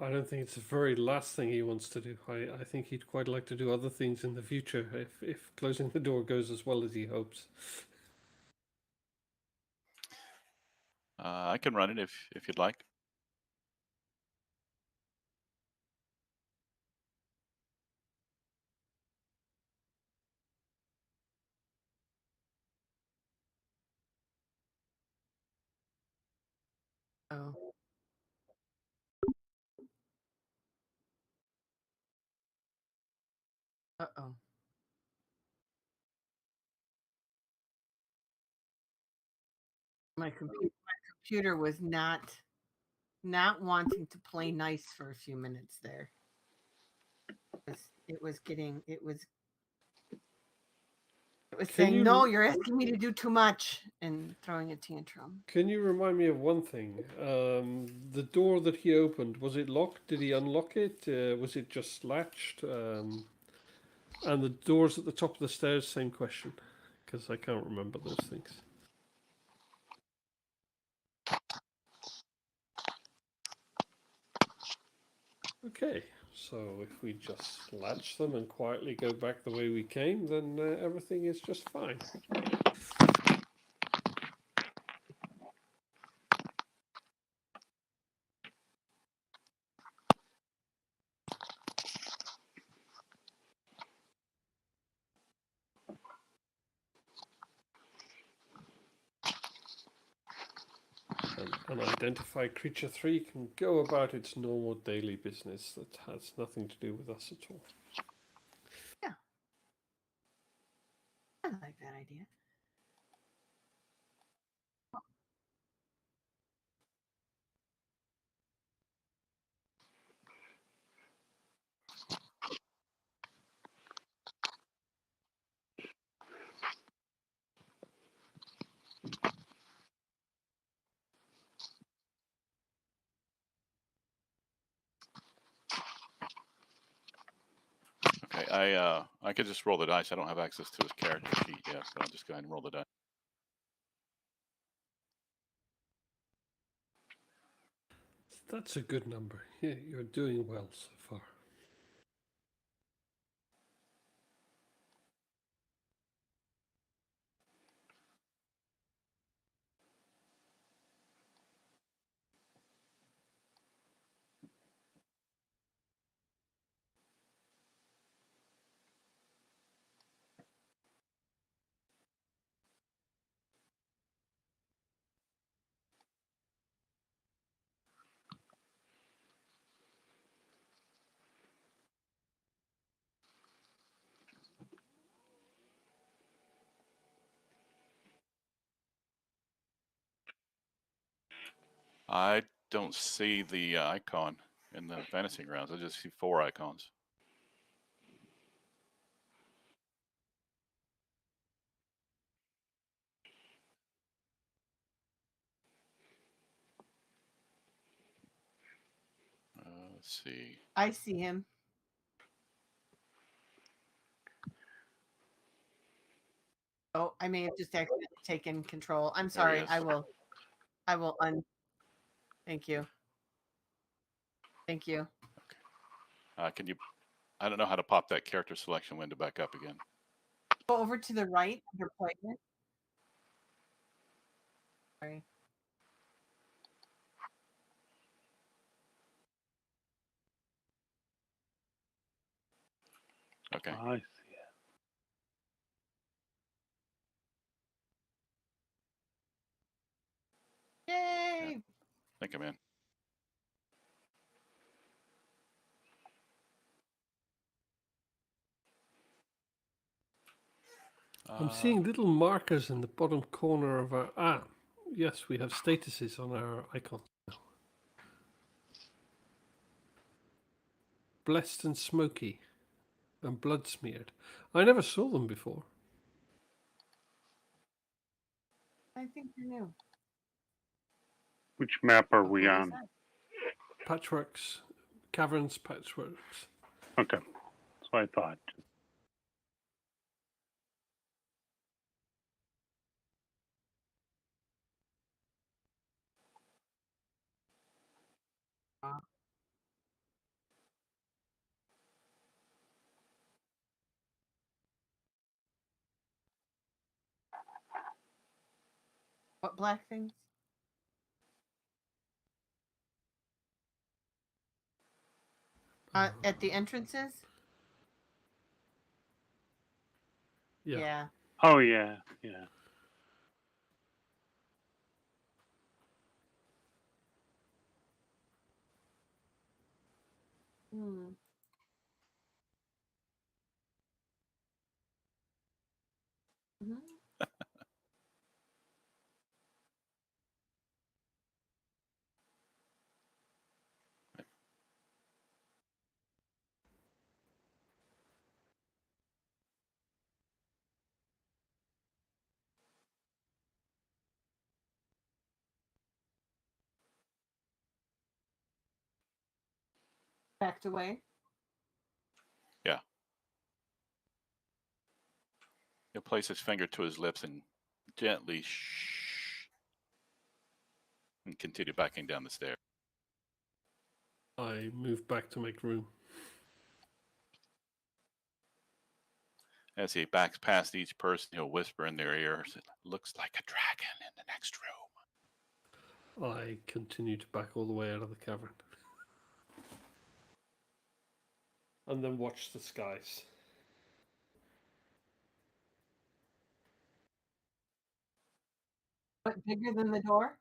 I don't think it's the very last thing he wants to do. I think he'd quite like to do other things in the future if closing the door goes as well as he hopes. I can run it if you'd like. Oh. Uh-oh. My computer was not wanting to play nice for a few minutes there. It was saying, no, you're asking me to do too much, and throwing a tantrum. Can you remind me of one thing? The door that he opened, was it locked? Did he unlock it? Was it just latched? And the doors at the top of the stairs, same question, because I can't remember those things. Okay, so if we just latch them and quietly go back the way we came, then everything is just fine. And unidentified creature 3 can go about its normal daily business that has nothing to do with us at all. Yeah. I like that idea. Okay, I could just roll the dice. I don't have access to his character sheet yet, so I'll just go ahead and roll the dice. That's a good number. Yeah, you're doing well so far. I don't see the icon in the fantasy grounds. I just see 4 icons. Let's see. I see him. Oh, I may have just accidentally taken control. I'm sorry. I will. Thank you. Thank you. Okay. Can you? I don't know how to pop that character selection window back up again. Go over to the right under appointment. Sorry. Okay. I see it. Yay! Yeah. I think I'm in. I'm seeing little markers in the bottom corner of our... yes, we have statuses on our icon now. Blessed and smoky and blood smeared. I never saw them before. I think you're new. Which map are we on? Patchworks. Caverns Patchworks. Okay, that's what I thought. What black things? At the entrances? Yeah. Yeah. Oh, yeah, yeah. Hmm. Mhm. Backed away. Yeah. He'll place his finger to his lips and gently shh, and continue backing down the stairs. I move back to make room. As he backs past each person, he'll whisper in their ears, "It looks like a dragon in the next room." I continue to back all the way out of the cavern. And then watch the skies. What, bigger than the door?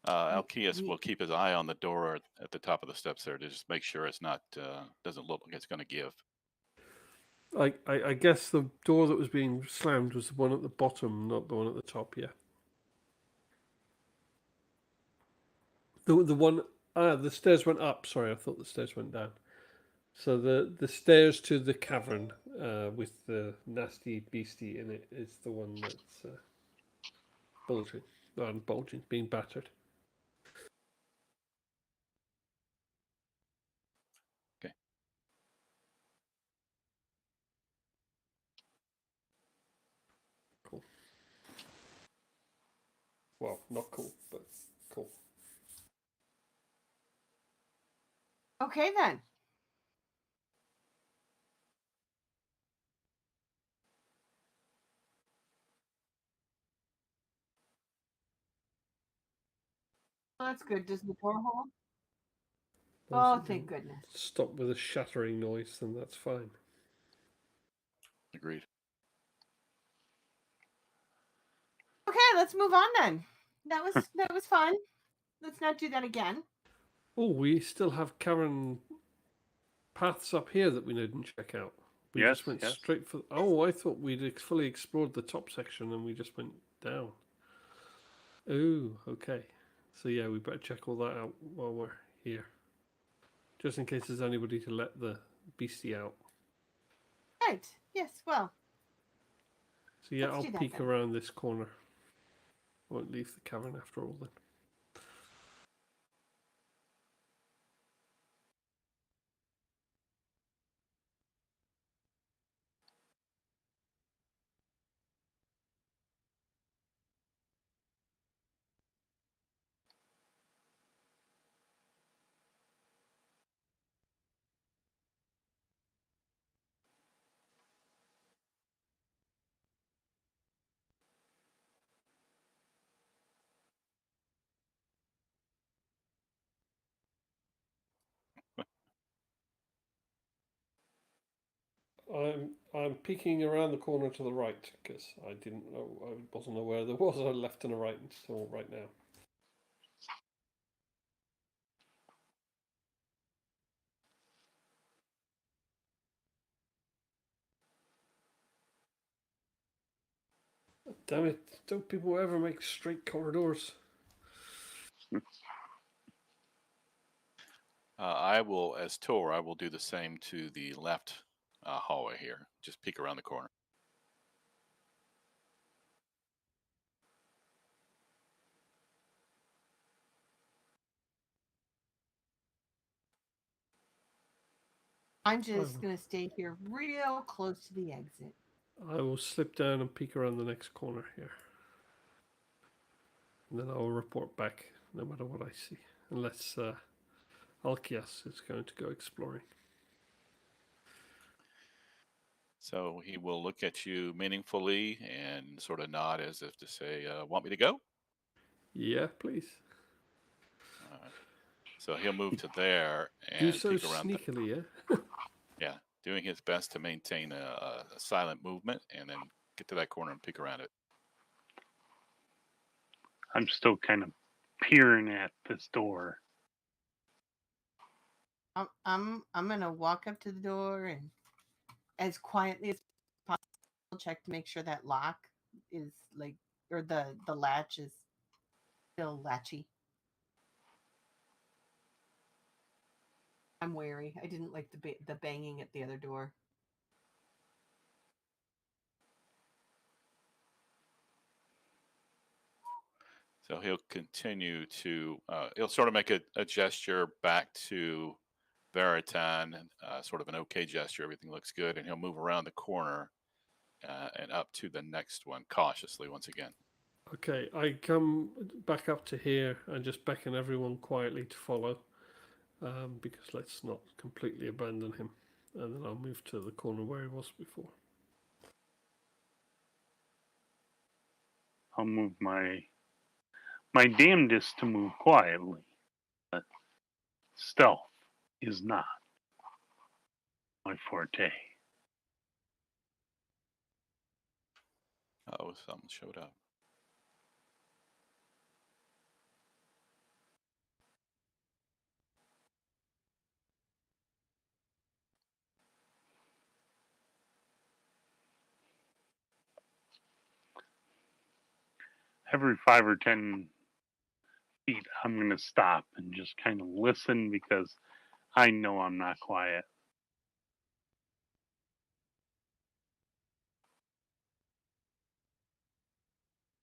Alkeus Ye- will keep his eye on the door at the top of the steps there to just make sure it's not doesn't look like it's going to give. I guess the door that was being slammed was the one at the bottom, not the one at the top, yeah. The one the stairs went up, sorry, I thought the stairs went down. So the stairs to the cavern with the nasty beastie in it is the one that's bulging. Not bulging, being battered. Okay. Cool. Well, not cool, but cool. Okay then. Well, that's good. Does the door hold? Oh, thank goodness. Stop with a shattering noise, then that's fine. Agreed. Okay, let's move on then. That was fun. Let's not do that again. Oh, we still have cavern paths up here that we didn't check out. We Yes, just went yes. straight for. Oh, I thought we'd fully explored the top section and we just went down. Oh, okay. So yeah, we better check all that out while we're here, just in case there's anybody to let the beastie out. Right. Yes. Well. So yeah, Let's I'll do that peek then. around this corner. Won't leave the cavern after all then. I'm peeking around the corner to the right because I didn't know, I wasn't aware there was a left and a right until right now. Damn it! Don't people ever make straight corridors? I will, as Tor, I will do the same to the left hallway here. Just peek around the corner. I'm just Oh. gonna stay here real close to the exit. I will slip down and peek around the next corner here. And then I'll report back no matter what I see. Unless Alkias is going to go exploring. So he will look at you meaningfully and sort of nod as if to say, "Want me to go?" Yeah, please. All right. So he'll move to there Do and so peek around. sneakily, yeah? Yeah, doing his best to maintain a silent movement and then get to that corner and peek around it. I'm still kind of peering at this door. I'm gonna walk up to the door and as quietly as possible check to make sure that lock is like, or the latch is still latchy. I'm wary. I didn't like the banging at the other door. So he'll continue to, he'll sort of make a gesture back to Veritan, sort of an okay gesture. Everything looks good. And he'll move around the corner and up to the next one cautiously once again. Okay, I come back up to here and just beckon everyone quietly to follow. Because let's not completely abandon him. And then I'll move to the corner where he was before. I'll move my damnedest to move quietly. But stealth is not my forte. Oh, something showed up. Every 5 or 10 feet, I'm going to stop and just kind of listen because I know I'm not quiet.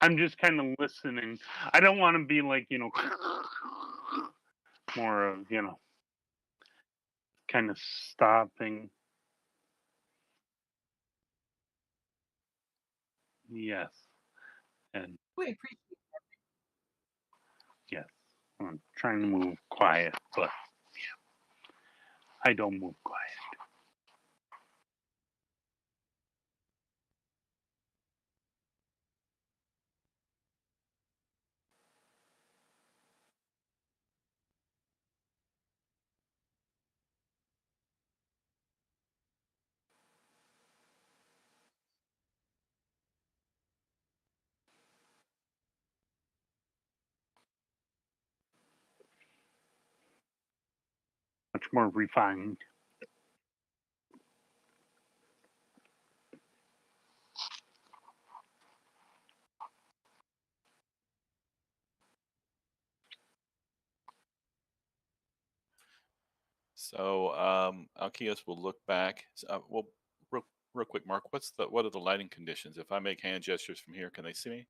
I'm just kind of listening. I don't want to be like, more of, kind of stopping. Yes. And We appreciate. yes, I'm trying to move quiet, but I don't move quiet. Much more refined. So Alkias will look back. Well, real quick, Mark, what are the lighting conditions? If I make hand gestures from here, can they see me?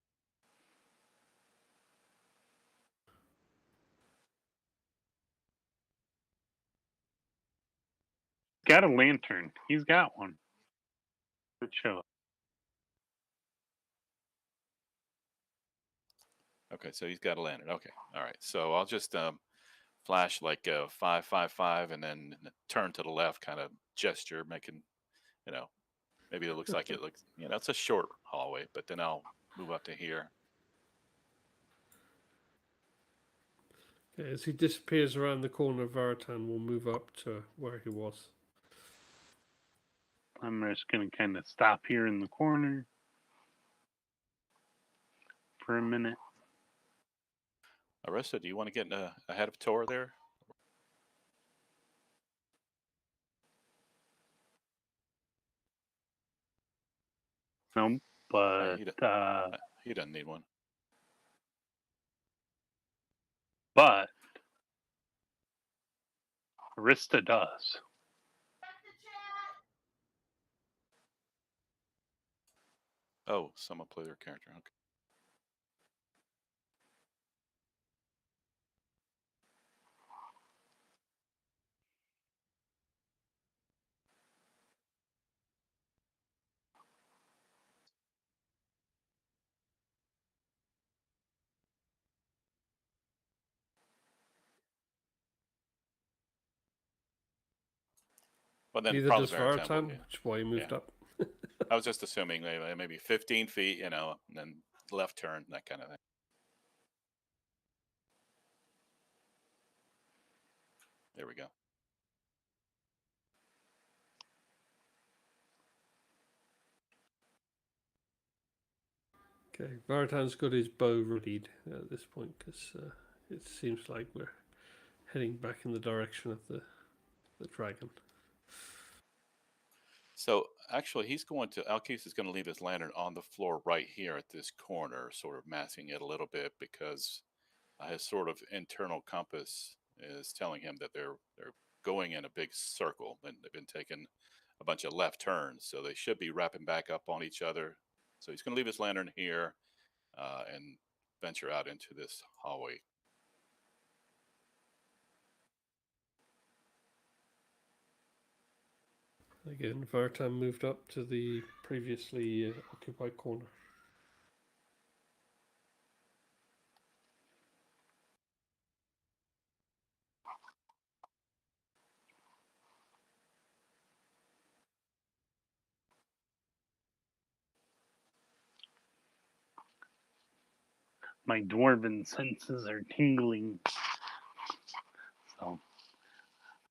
Got a lantern. He's got one. Good show. Okay, so he's got a lantern. Okay, all right. So I'll just flash like 555 and then turn to the left, kind of gesture, making, maybe it looks like it's a short hallway, but then I'll move up to here. Okay, as he disappears around the corner, Vartan will move up to where he was. I'm just going to kind of stop here in the corner for a minute. Arista, do you want to get ahead of Tor there? No, but He doesn't need one. but Arista does. Oh, someone play their character. Okay. Well, then Neither probably does Veritan will Vartan, be. which is why he moved Yeah. up. I was just assuming maybe 15 feet, and then left turn, that kind of thing. There we go. Okay, Vartan's got his bow readied at this point because it seems like we're heading back in the direction of the dragon. So actually, Alkis is going to leave his lantern on the floor right here at this corner, sort of masking it a little bit because his sort of internal compass is telling him that they're going in a big circle and they've been taking a bunch of left turns, so they should be wrapping back up on each other. So he's going to leave his lantern here and venture out into this hallway. Again, Vartan moved up to the previously occupied corner. My dwarven senses are tingling. So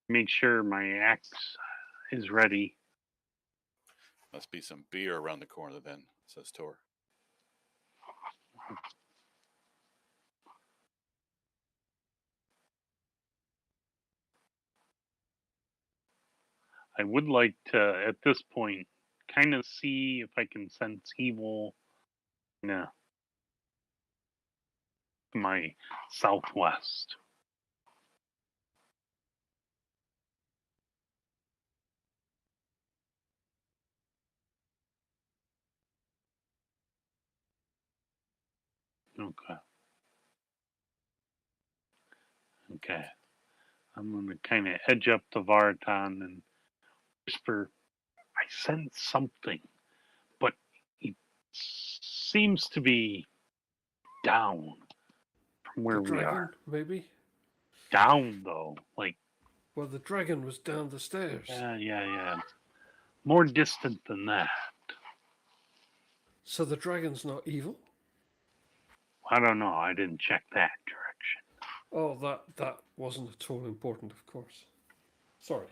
make sure my axe is ready. Must be some beer around the corner then, says Tor. I would like to, at this point, kind of see if I can sense evil to my southwest. Okay. Okay. I'm going to kind of edge up to Vartan and whisper, I sense something, but it seems to be down from where The we dragon, are. maybe? Down, though. Like, Well, the dragon was down the stairs. yeah. More distant than that. So the dragon's not evil? I don't know. I didn't check that direction. Oh, that wasn't at all important, of course. Sorry.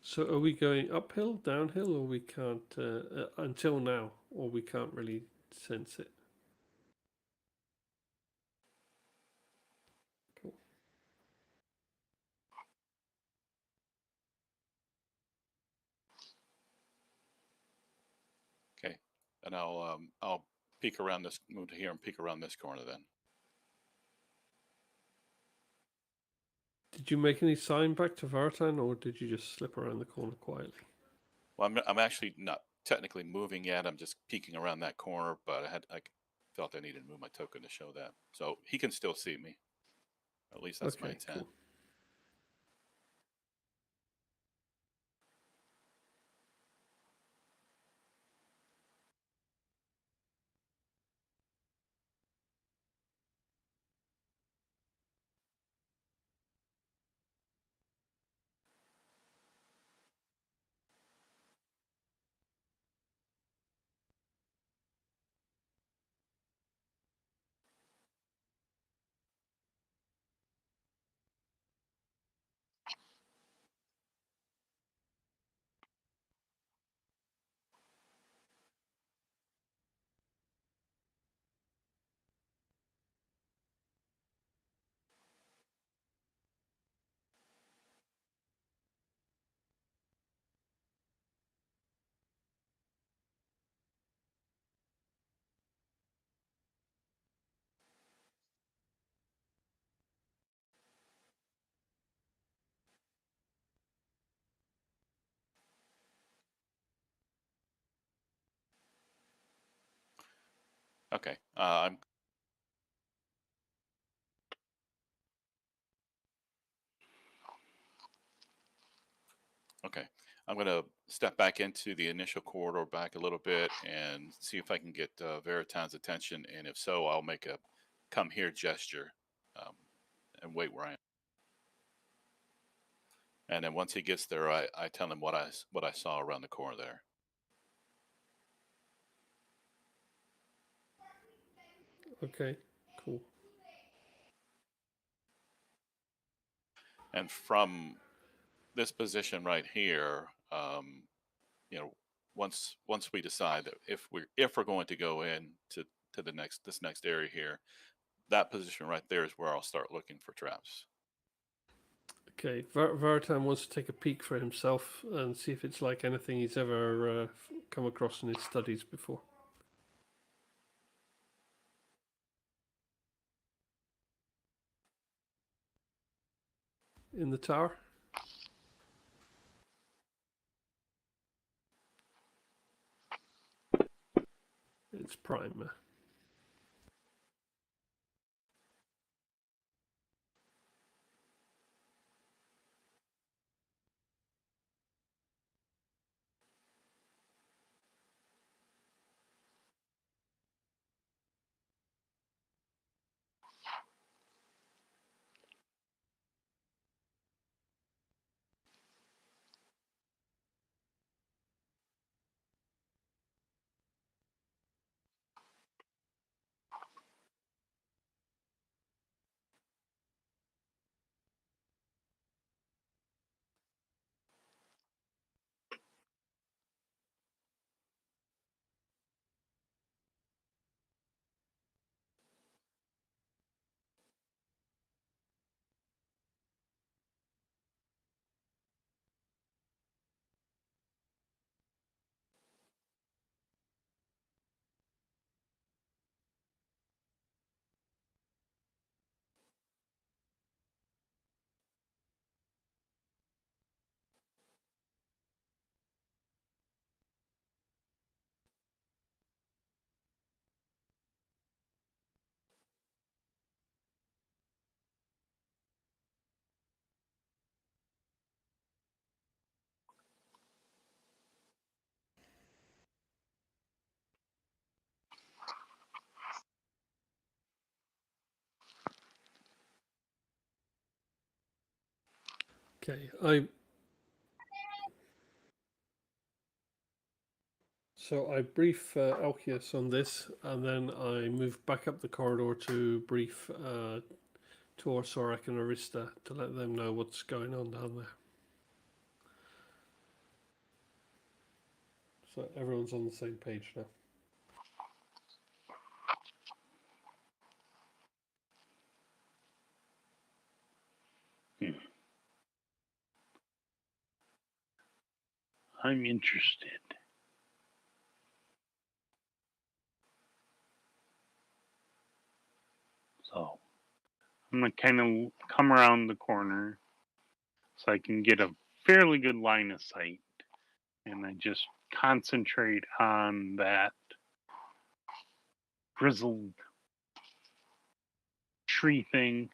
So are we going uphill, downhill, or we can't, until now, or we can't really sense it? Cool. Okay, and I'll peek around this, move to here and peek around this corner then. Did you make any sign back to Vartan, or did you just slip around the corner quietly? Well, I'm actually not technically moving yet. I'm just peeking around that corner, but I felt I needed to move my token to show that, so he can still see me. At least that's my Okay, intent. cool. Okay, I'm Okay. I'm going to step back into the initial corridor back a little bit and see if I can get Veritan's attention. And if so, I'll make a come here gesture um, and wait where I am. And then once he gets there, I tell him what I saw around the corner there. Okay, cool. And from this position right here, you know, once we decide that if we're going to go in to this next area here, that position right there is where I'll start looking for traps. Okay, Vartan wants to take a peek for himself and see if it's like anything he's ever come across in his studies before. In the tower? It's prime. Okay, So I brief Alcius on this, and then I move back up the corridor to brief Tor, Sorek, and Arista to let them know what's going on down there. So everyone's on the same page now. I'm interested. So I'm going to kind of come around the corner so I can get a fairly good line of sight. And I just concentrate on that grizzled tree thing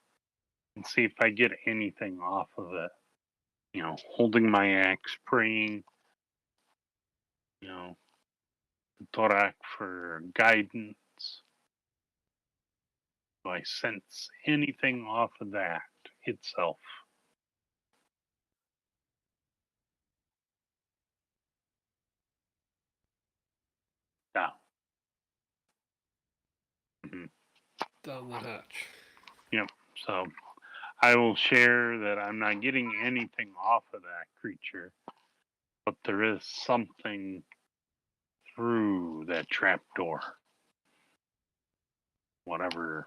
and see if I get anything off of it. You know, holding my axe, praying, you know, Torak for guidance. Do I sense anything off of that itself? Down. Down the hatch. Yep. So I will share that I'm not getting anything off of that creature, but there is something through that trap door. Whatever.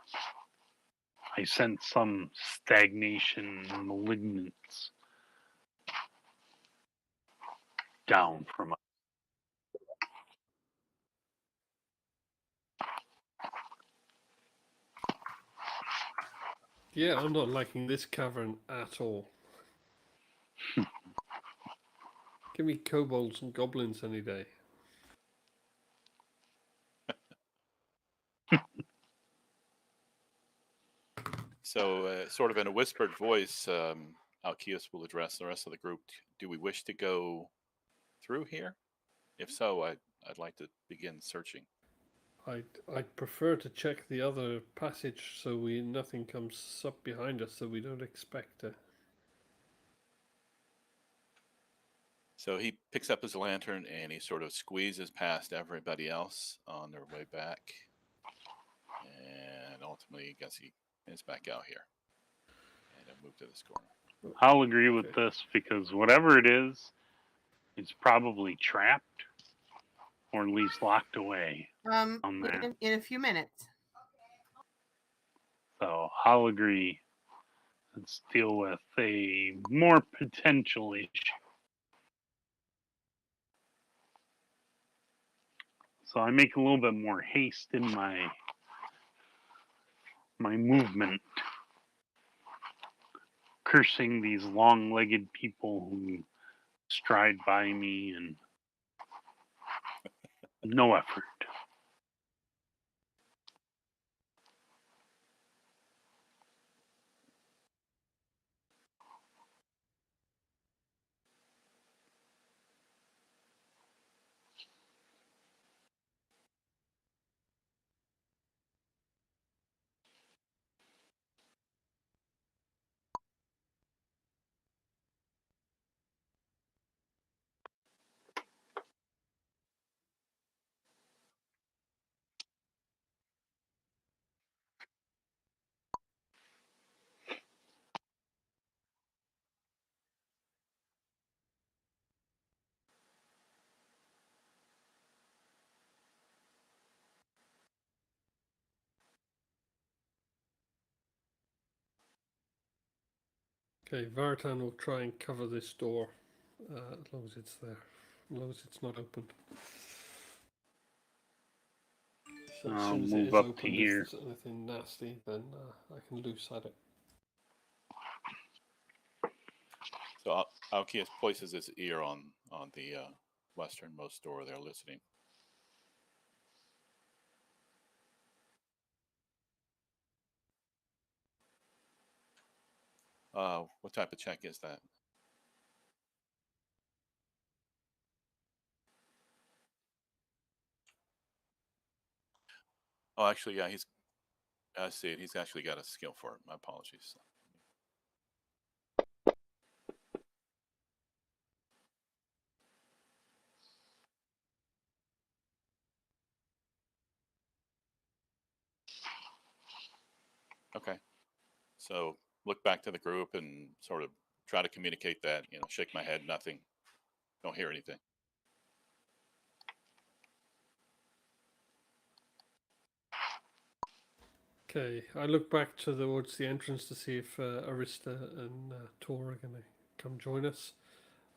I sense some stagnation, malignance down from us. Yeah, I'm not liking this cavern at all. Give me kobolds and goblins any day. So, sort of in a whispered voice, Alcius will address the rest of the group. Do we wish to go through here? If so, I'd like to begin searching. I'd prefer to check the other passage so nothing comes up behind us that we don't expect. So he picks up his lantern and he sort of squeezes past everybody else on their way back. And ultimately, I guess he is back out here. And I move to this corner. I'll agree with Okay. this because whatever it is, it's probably trapped or at least locked away on there. In a few minutes. So I'll agree. Let's deal with a more potential issue. So I make a little bit more haste in my movement, cursing these long-legged people who stride by me and no effort. Okay, Vartan will try and cover this door as long as it's there, as long as it's not open. So as I'll soon as it move is up to opened, if here. there's anything nasty, then I can loose at it. So Alcius places his ear on the westernmost door there, listening. What type of check is that? Oh, actually, yeah, I see it. He's actually got a skill for it. My apologies. Okay. So look back to the group and sort of try to communicate that, shake my head, nothing. Don't hear anything. Okay, I look back towards the entrance to see if Arista and Tor are going to come join us.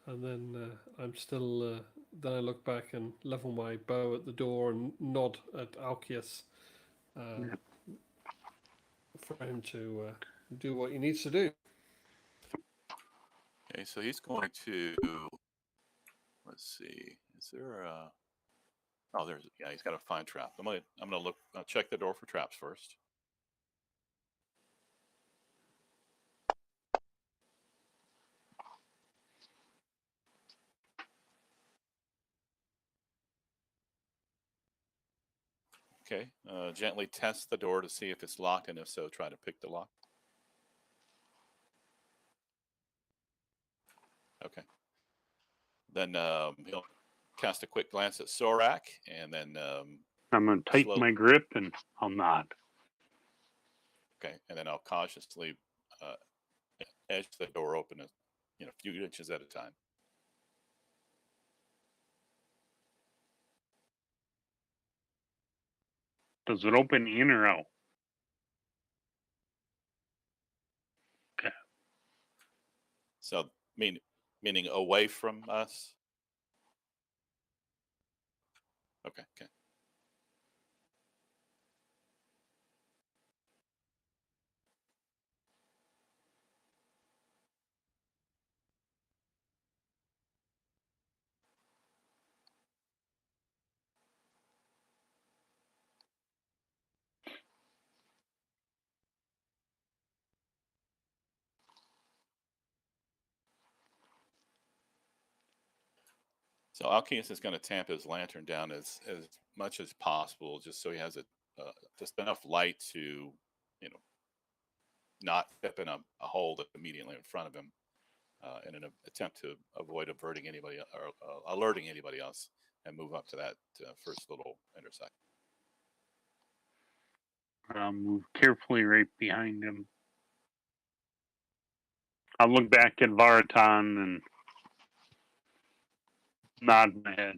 And then I'm still, then I look back and level my bow at the door and nod at Alcius for him to do what he needs to do. Okay, so he's going to, let's see, is there a, oh, he's got a fine trap. I'm gonna look, check the door for traps first. Okay, gently test the door to see if it's locked, and if so, try to pick the lock. Okay. Then he'll cast a quick glance at Sorak, and then I'm going to tighten my grip and I'll nod. okay, and then I'll cautiously edge the door open, a few inches at a time. Does it open in or out? Okay. So meaning away from us. Okay. So Alcius is going to tamp his lantern down as much as possible, just so he has just enough light to, you know, not step in a hole that's immediately in front of him, in an attempt to avoid averting anybody or alerting anybody else, and move up to that first little intersection. I'll move carefully right behind him. I'll look back at Vartan and nod my head.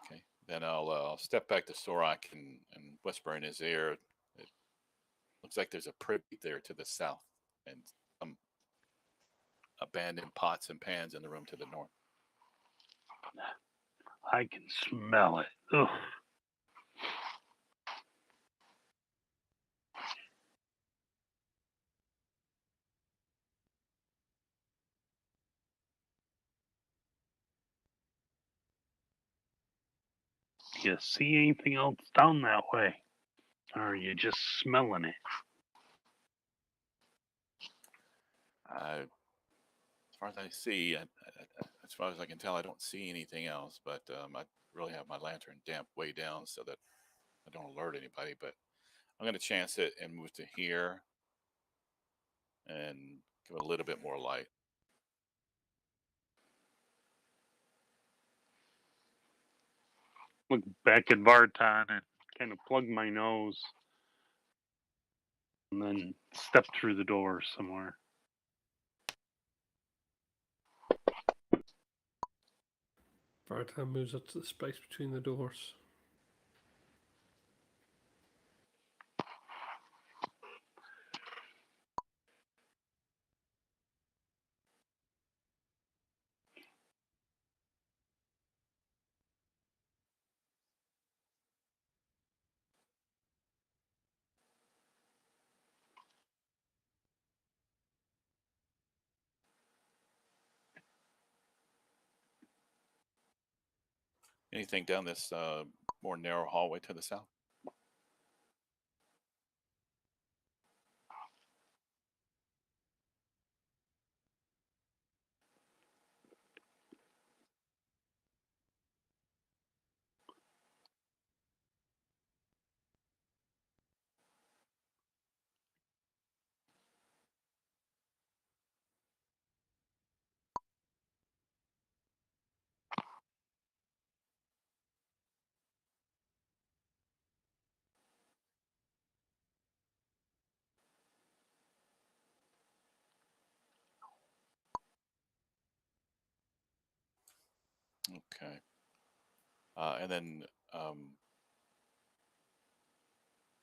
Okay. Then I'll step back to Sorak and whisper in his ear. It looks like there's a privy there to the south, and some abandoned pots and pans in the room to the north. I can smell it. Ugh. You see anything else down that way? Or are you just smelling it? As far as I see, as far as I can tell, I don't see anything else. But I really have my lantern damped way down so that I don't alert anybody. But I'm going to chance it and move to here and give it a little bit more light. Look back at Vartan and kind of plug my nose. And then step through the door somewhere. Vartan moves up to the space between the doors. Anything down this more narrow hallway to the south? Okay. And then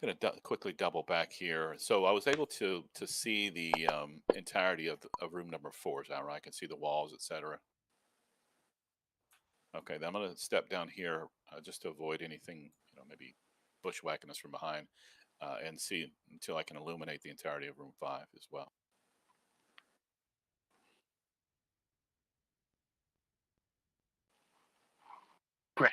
going to quickly double back here. So I was able to see the entirety of room number 4. Is that right? I can see the walls, etc. Okay, then I'm going to step down here just to avoid anything, maybe bushwhacking us from behind, and see until I can illuminate the entirety of room 5 as well. Crap.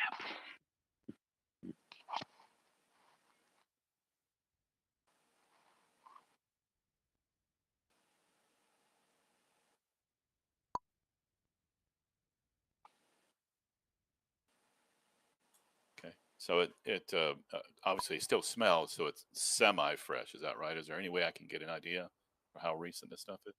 So it obviously still smells, so it's semi-fresh. Is that right? Is there any way I can get an idea for how recent this stuff is?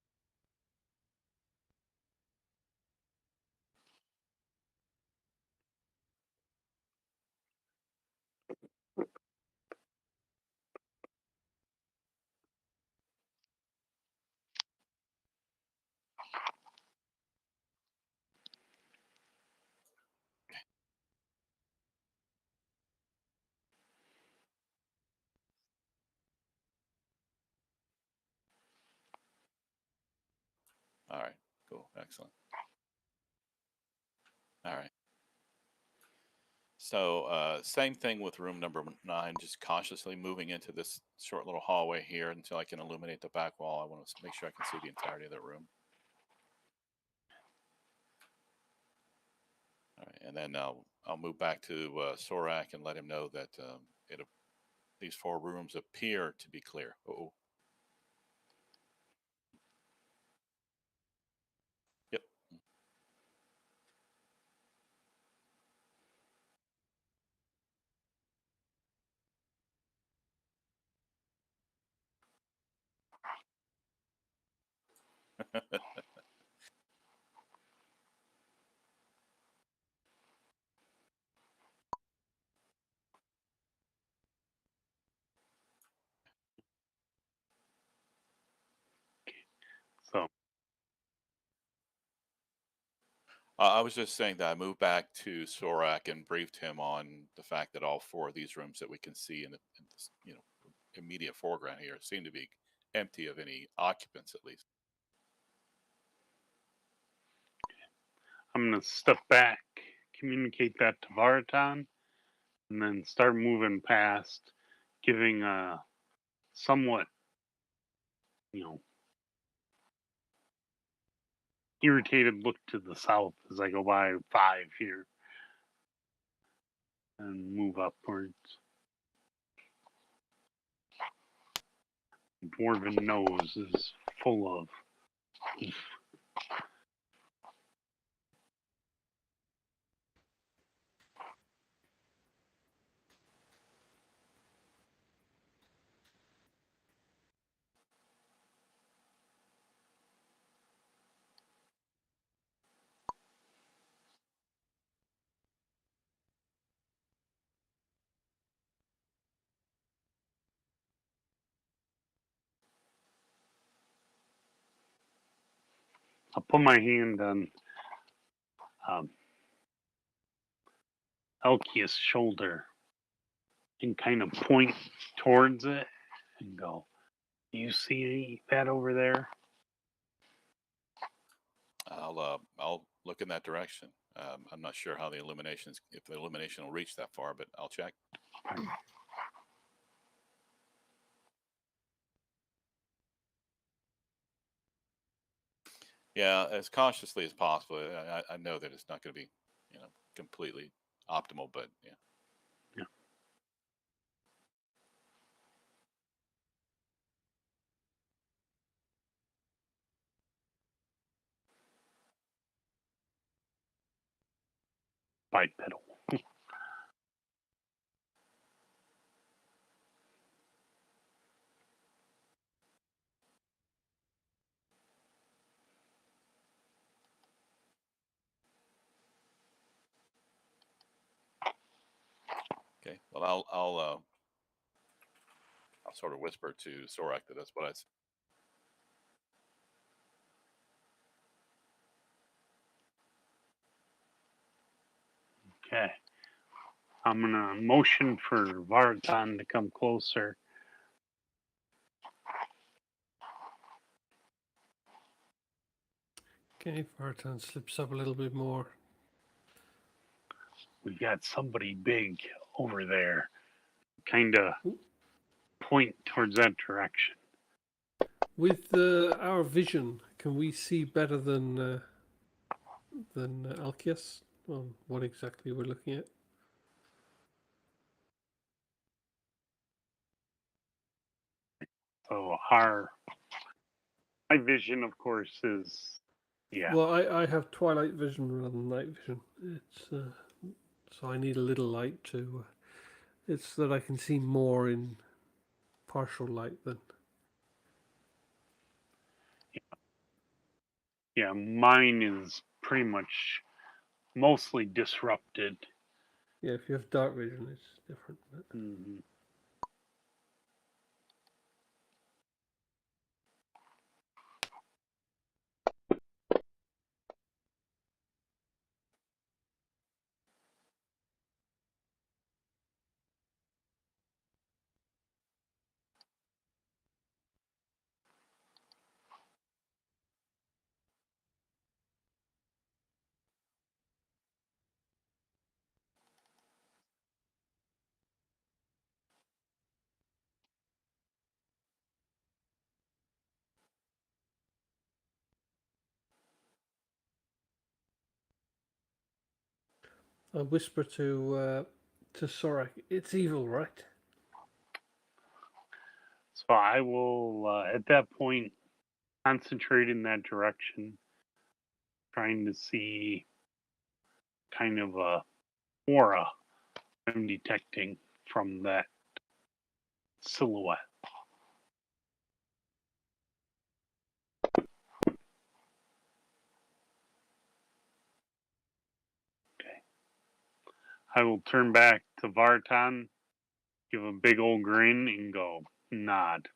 All right, cool, excellent. All right. So same thing with room number 9, just cautiously moving into this short little hallway here until I can illuminate the back wall. I want to make sure I can see the entirety of the room. All right, and then I'll move back to Sorak and let him know that these 4 rooms appear to be clear. Oh, yep. So I was just saying that I moved back to Sorak and briefed him on the fact that all 4 of these rooms that we can see in the immediate foreground here seem to be empty of any occupants, at least. I'm gonna step back, communicate that to Vartan, and then start moving past, giving a somewhat, irritated look to the south as I go by 5 here and move upwards. Dwarven nose is full of. I'll put my hand on Elkia's shoulder and kind of point towards it and go, "Do you see that over there?" I'll look in that direction. I'm not sure how if the illumination will reach that far, but I'll check. Yeah, as cautiously as possible. I know that it's not going to be, completely optimal, but yeah. Bipedal. Okay. Well, I'll sort of whisper to Sorak that that's what I. Okay. I'm gonna motion for Vartan to come closer. Okay, Vartan slips up a little bit more. We got somebody big over there. Kind of point towards that direction. With our vision, can we see better than Alkias on what exactly we're looking at? So my vision, of course, is Well, I have twilight vision rather than night vision. It's so I need a little light to It's that I can see more in partial light than. Yeah, mine is pretty much mostly disrupted. Yeah, if you have dark vision, it's different. But... Mhm. I whisper to Sorak, "It's evil, right?" So I will, at that point, concentrate in that direction, trying to see kind of a aura I'm detecting from that silhouette. Okay. I will turn back to Vartan, give a big old grin, and go, nod.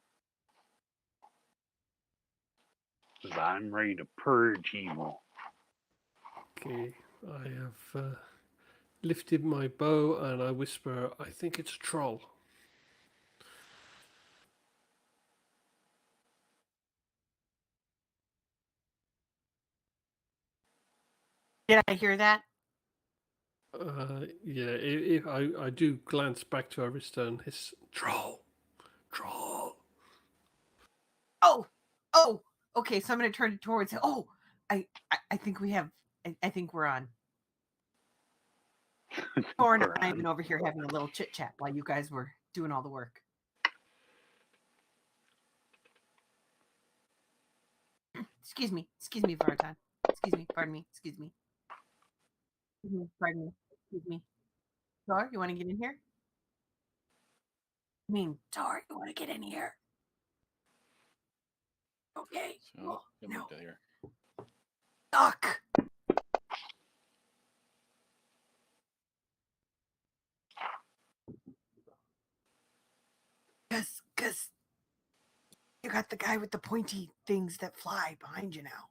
Because I'm ready to purge evil. Okay, I have lifted my bow and I whisper, "I think it's a troll." Did I hear that? Yeah, if I do glance back to Arista and hiss, "Troll, troll." Oh, oh. Okay, so I'm gonna turn it towards. Oh, I think we have. I think we're on. Thor and I have been over here having a little chit chat while you guys were doing all the work. Excuse me, Vartan. Excuse me, pardon me, excuse me. Pardon me, excuse me. Thor, you want to get in here? I mean, Thor, you want to get in here? Okay. So Well, you'll no. move to here. Duck. Cause you got the guy with the pointy things that fly behind you now.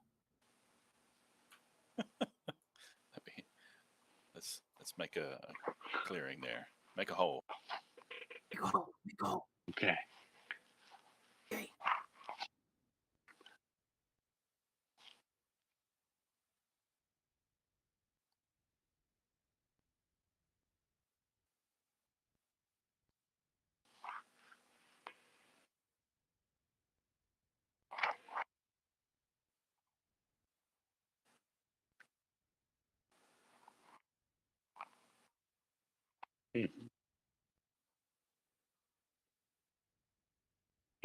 Let's make a clearing there. Make a hole. We go. Okay. Okay.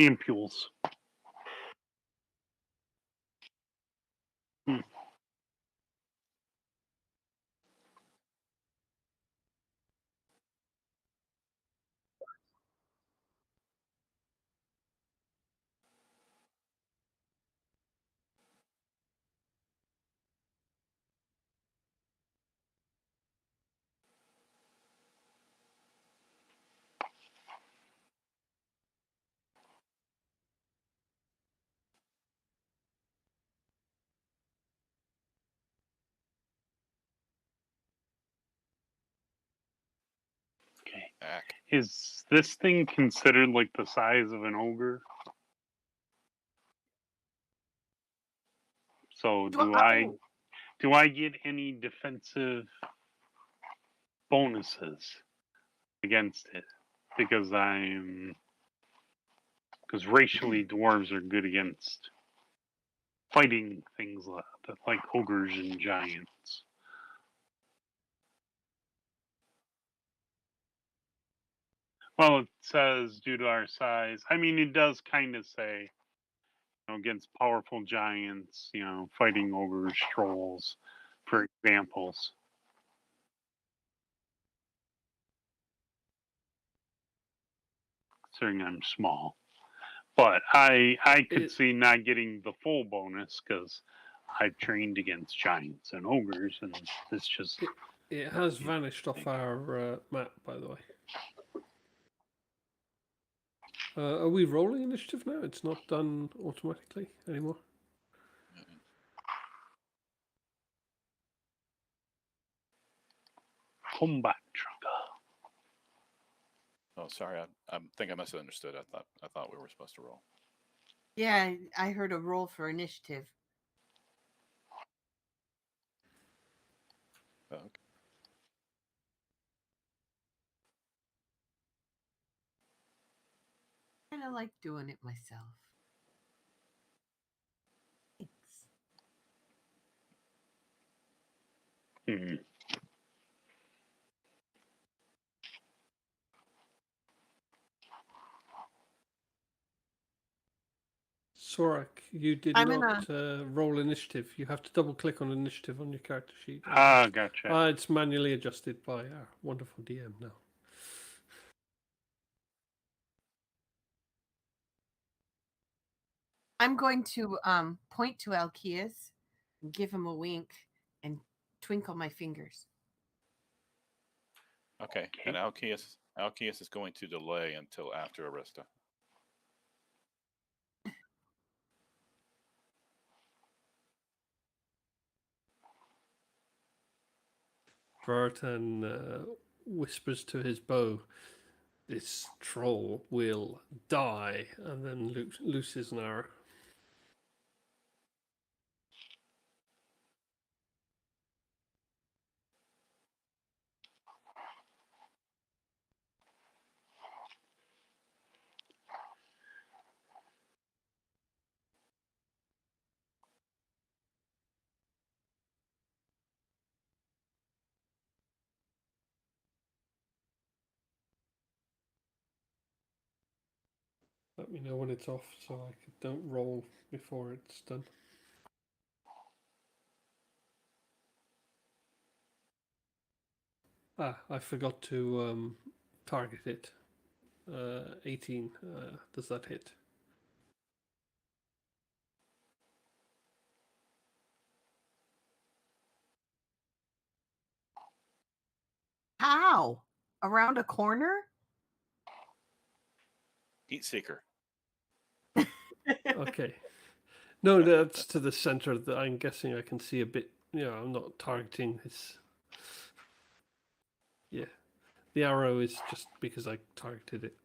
Ampules. Okay. Back. Is this thing considered like the size of an ogre? So do I get any defensive bonuses against it? Because racially dwarves are good against fighting things like ogres and giants. Well, it says due to our size. I mean, it does kind of say, against powerful giants, fighting ogres, trolls, for examples. considering I'm small. But I could It- see not getting the full bonus because I've trained against giants and ogres, and it's just It has vanished off our map, by the way. Are we rolling initiative now? It's not done automatically anymore. combat trigger. Oh, sorry. I think I misunderstood. I thought we were supposed to roll. Yeah, I heard a roll for initiative. Oh, okay. I kind of like doing it myself. Thanks. Hmm. Sorak, you did I'm in not roll initiative. You have to double click on initiative on your character sheet. Ah, gotcha. It's manually adjusted by our wonderful DM now. I'm going to point to Alkeus, give him a wink, and twinkle my fingers. Okay. And Alkeus is going to delay until after Arista. Vartan whispers to his bow, "This troll will die," and then looses an arrow. Let me know when it's off so I don't roll before it's done. I forgot to target it. 18. Does that hit? How? Around a corner? Heat Seeker. Okay. No, that's to the center. That I'm guessing I can see a bit. I'm not targeting his. Yeah, the arrow is just because I targeted it.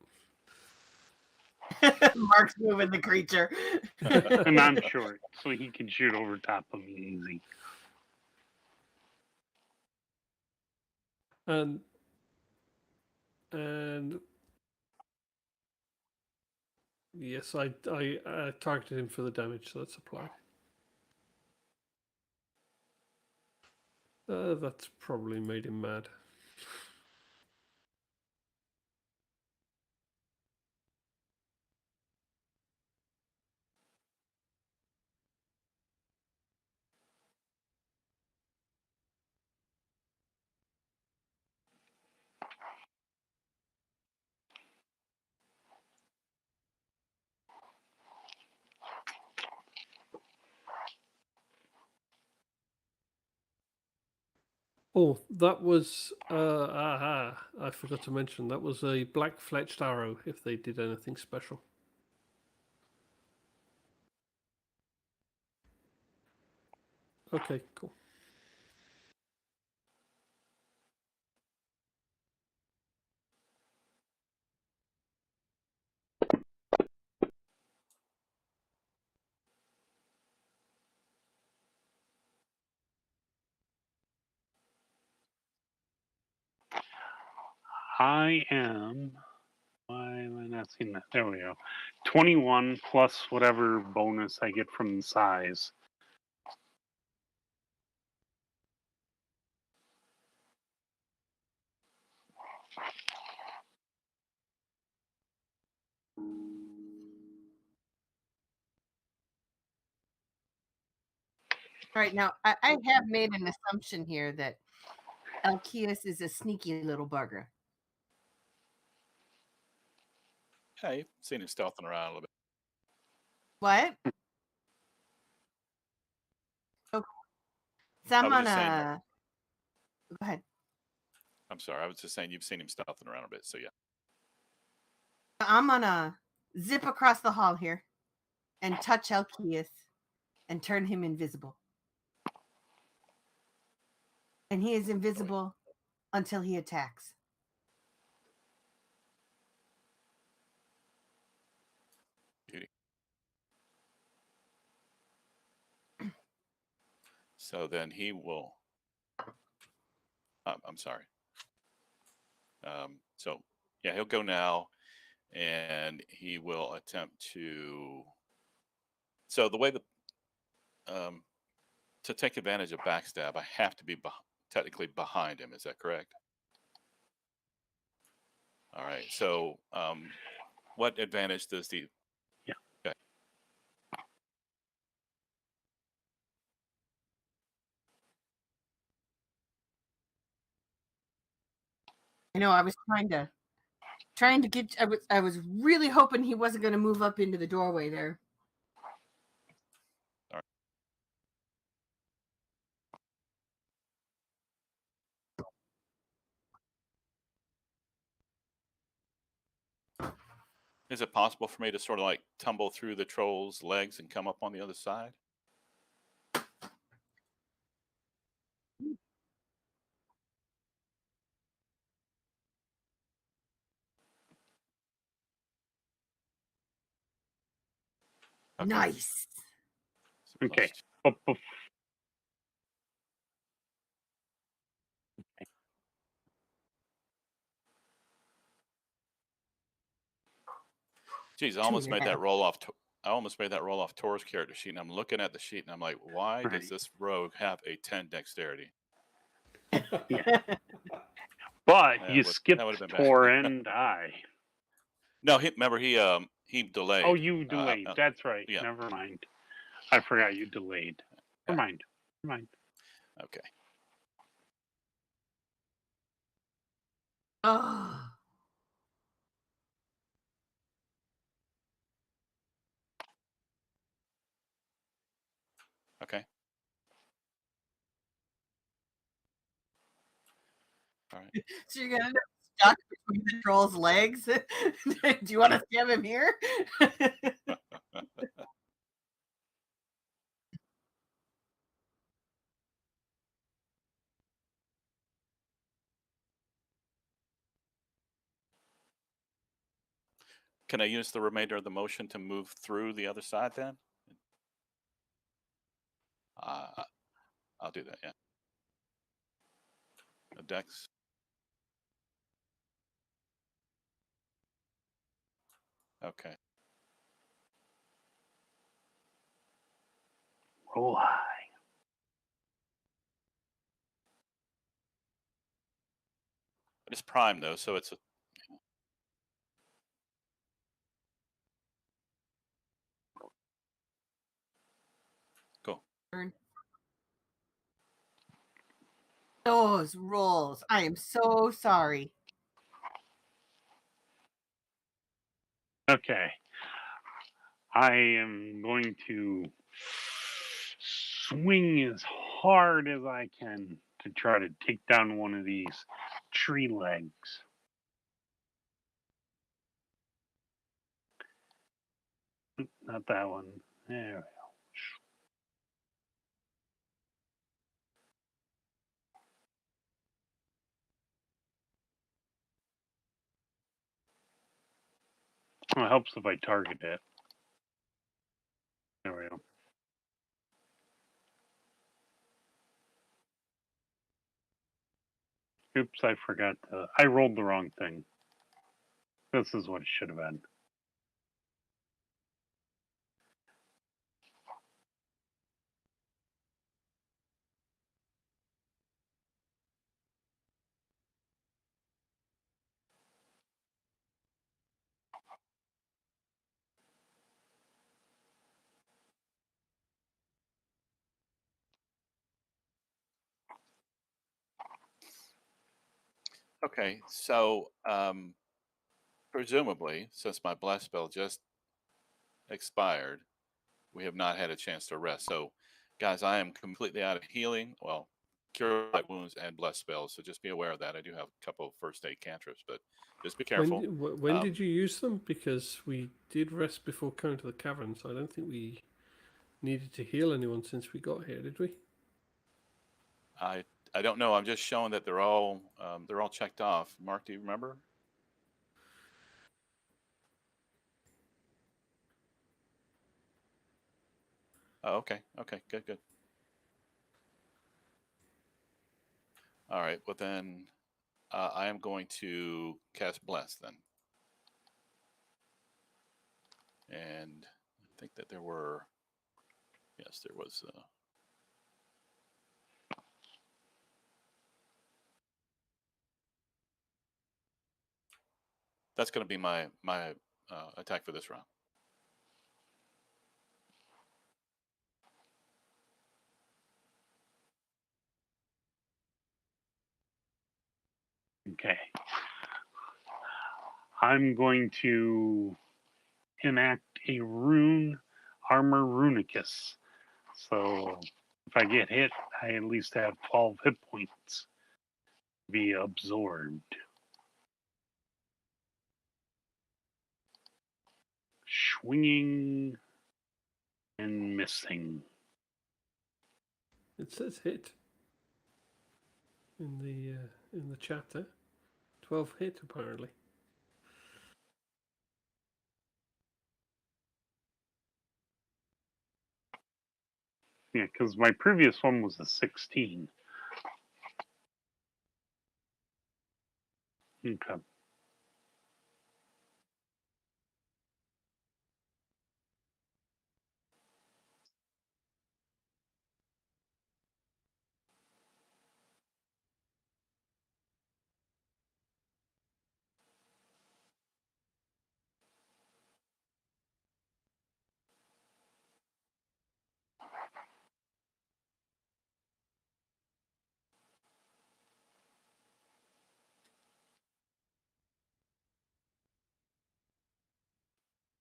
Mark's moving the creature. And I'm short, so he can shoot over top of me easy. And yes, I targeted him for the damage, so that's applied. That's probably made him mad. Oh, that was I forgot to mention that was a black fletched arrow. If they did anything special. Okay, cool. I am. Why am I not seeing that? There we go. 21 plus whatever bonus I get from the size. All right, now I have made an assumption here that Alkeus is a sneaky little bugger. Yeah, you've seen him stealthing around a little bit. What? Okay. So I'm I was just saying. gonna go ahead. I'm sorry. I was just saying you've seen him stealthing around a bit. So yeah. I'm gonna zip across the hall here and touch Elkias and turn him invisible. And he is invisible until he attacks. Beauty. So then he will. I'm sorry. So yeah, he'll go now, and he will attempt to. So the way that to take advantage of backstab, I have to be technically behind him. Is that correct? All right. So what advantage does the? Yeah. Okay. I know I was trying to get I was really hoping he wasn't gonna move up into the doorway there. All right. Is it possible for me to sort of like tumble through the troll's legs and come up on the other side? Okay. Nice. So Okay. plus But Geez, I Two almost and a made that half. roll off. I almost made that roll off Tor's character sheet, and I'm looking at the sheet, and I'm like, why does Right. this rogue have a 10 dexterity? yeah. But That you would skipped have been Tor bad. and I. No, remember he delayed. Oh, you delayed. That's right. yeah. Never mind. I forgot you delayed. Yeah. Never mind. Never mind. Okay. Oh. Okay. All right. So you're gonna end up stuck between the troll's legs. Do you want to stab him here? Can I use the remainder of the motion to move through the other side then? I'll do that. Yeah. A dex. Okay. Roll high. It's prime though, so it's a. Cool. Those rolls. I am so sorry. Okay. I am going to swing as hard as I can to try to take down one of these tree legs. Not that one. There we go. Well, it helps if I target it. There we go. Oops, I forgot. I rolled the wrong thing. This is what it should have been. Okay. So presumably, since my bless spell just expired, we have not had a chance to rest. So, guys, I am completely out of healing. Well, cure light wounds and bless spells. So just be aware of that. I do have a couple of first aid cantrips, but just be careful. When did you use them? Because we did rest before coming to the cavern, so I don't think we needed to heal anyone since we got here, did we? I don't know. I'm just showing that they're all checked off. Mark, do you remember? Oh, okay. Okay. Good. Good. All right. Well, then I am going to cast Bless then. And I think that there were, yes, there was. That's going to be my attack for this round. Okay. I'm going to enact a rune, Armor Runicus. So if I get hit, I at least have 12 hit points to be absorbed. Swinging and missing. It says hit in the chat there. 12 hit apparently. Yeah, because my previous one was a 16. Okay.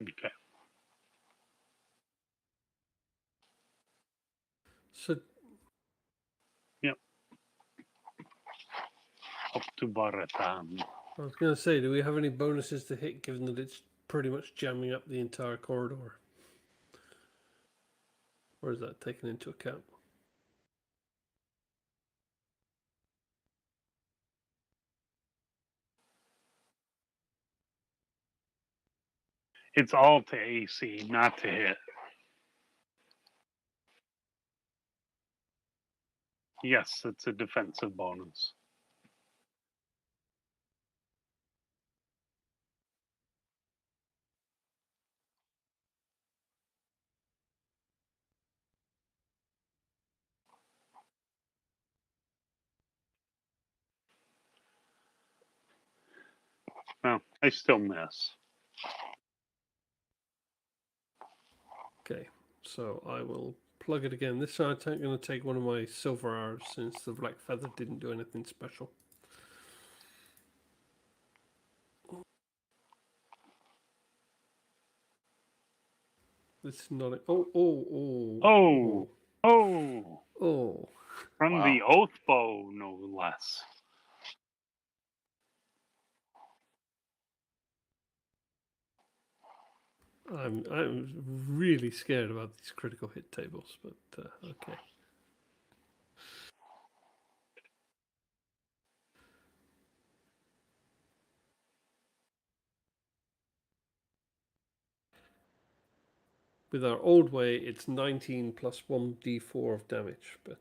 Okay. So Yep. Up to Baratan. I was going to say, do we have any bonuses to hit given that it's pretty much jamming up the entire corridor? Or is that taken into account? It's all to AC, not to hit. Yes, it's a defensive bonus. Well, I still miss. Okay, so I will plug it again. This time I'm going to take one of my silver arrows since the black feather didn't do anything special. This is not a... Oh! Oh! Oh. From Wow. the Oath Bow, no less. I'm really scared about these critical hit tables, but okay. With our old way, it's 19 plus 1d4 of damage, but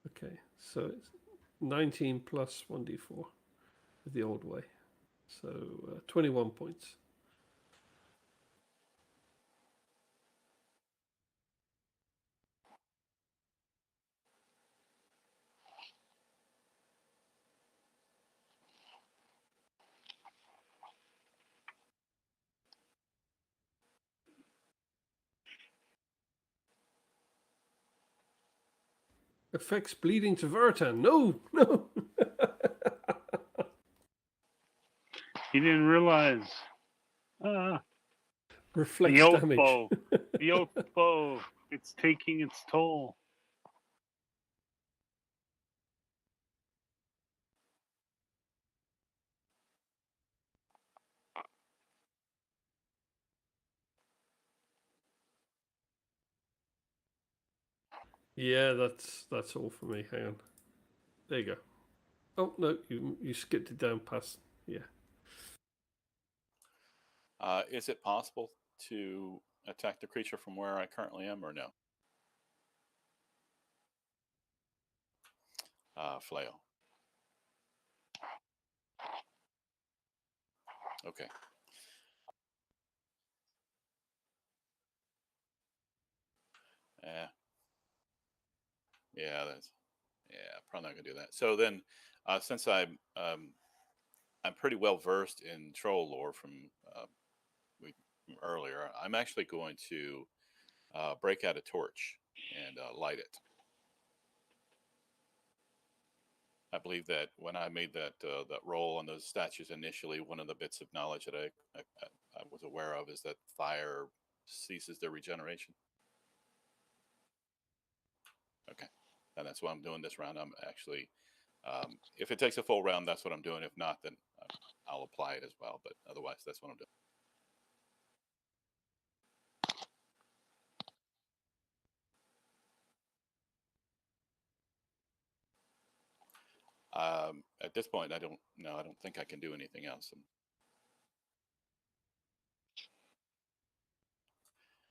okay. So 19 plus 1d4 the old way. So 21 points. Affects bleeding to Veritan. No, no. He didn't realize. The Reflects oath damage. bow. The oath bow. It's taking its toll. Yeah, that's all for me. Hang on. There you go. Oh no, you skipped it down past. Yeah. Is it possible to attack the creature from where I currently am, or no? Flail. Okay. Yeah, probably not gonna do that. So then, since I'm pretty well versed in troll lore from from earlier, I'm actually going to break out a torch and light it. I believe that when I made that roll on those statues initially, one of the bits of knowledge that I was aware of is that fire ceases their regeneration. Okay, and that's what I'm doing this round. I'm actually, if it takes a full round, that's what I'm doing. If not, then I'll apply it as well. But otherwise, that's what I'm doing. At this point, I don't know. I don't think I can do anything else.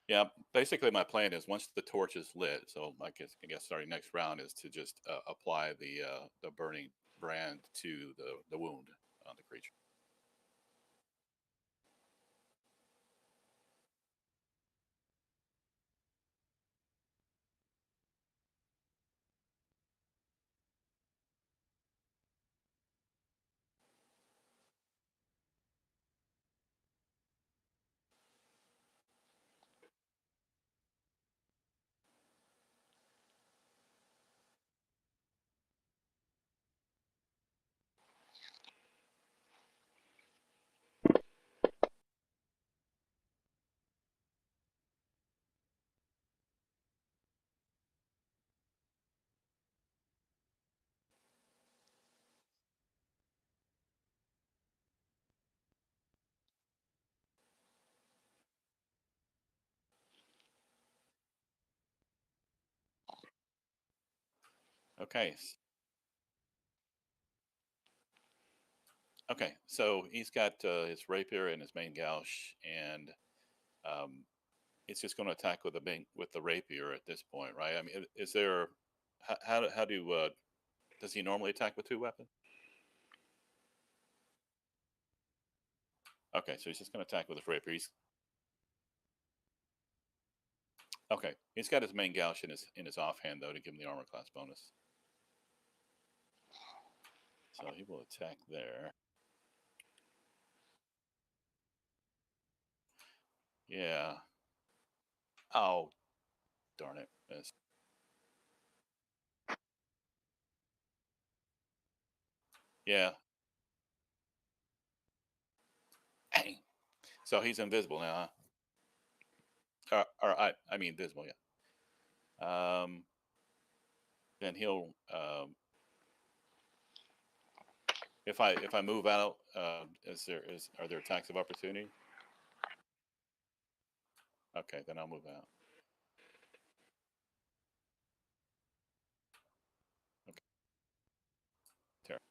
Yeah, basically my plan is once the torch is lit, so I guess starting next round is to just apply the burning brand to the wound on the creature. Okay. Okay, so he's got his rapier and his main gouge, and um, it's just going to attack with the rapier at this point, right? I mean, is there how do does he normally attack with two weapons? Okay, so he's just going to attack with his rapier. Okay, he's got his main gouge in his offhand though to give him the armor class bonus. So he will attack there. Yeah. Oh, darn it! Miss. Yeah. Dang. So he's invisible now, huh? I mean visible, yeah. Then he'll if I move out, are there attacks of opportunity? Okay, then I'll move out. Okay. Terrible.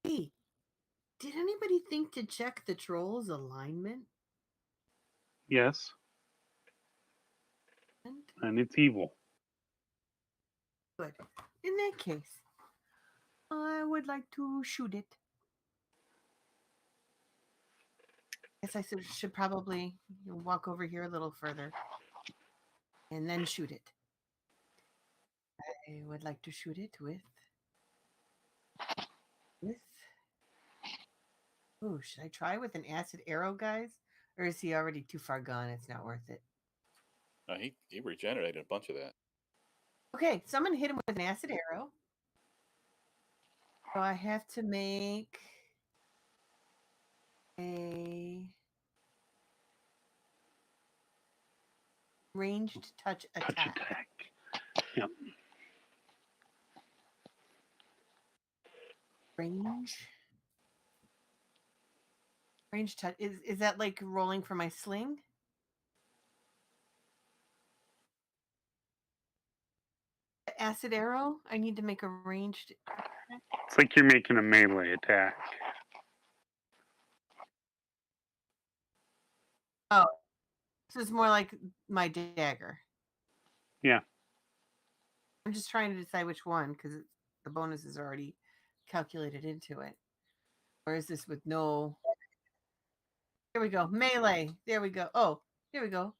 Hey, Did anybody think to check the troll's alignment? Yes, and it's evil. Good. In that case, I would like to shoot it. Guess I should probably walk over here a little further and then shoot it. I would like to shoot it with. Oh, should I try with an acid arrow, guys? Or is he already too far gone? It's not worth it. No, he regenerated a bunch of that. Okay, so I'm going to hit him with an acid arrow. So I have to make a ranged touch attack. Touch attack. Yep. Range touch. Is that like rolling for my sling? Acid arrow? I need to make a ranged. It's like you're making a melee attack. Oh, this is more like my dagger. Yeah. I'm just trying to decide which one because the bonus is already calculated into it. Or is this with no? Here we go. Melee. There we go. Oh, here we go.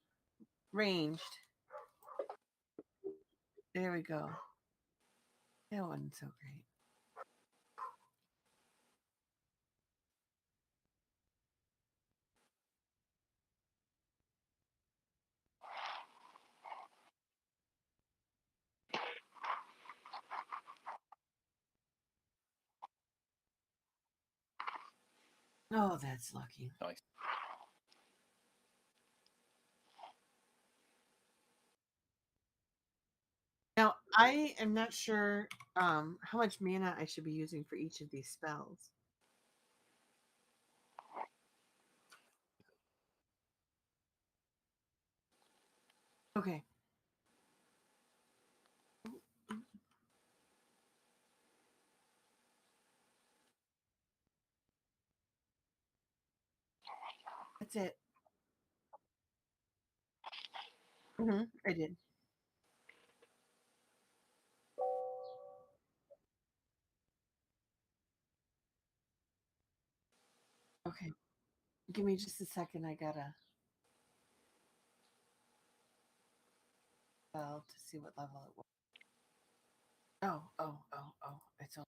Ranged. There we go. That wasn't so great. Oh, that's lucky. Nice. Now, I am not sure how much mana I should be using for each of these spells. Okay. That's it. I did. Okay. Give me just a second. I gotta spell to see what level it was. Oh. It's all.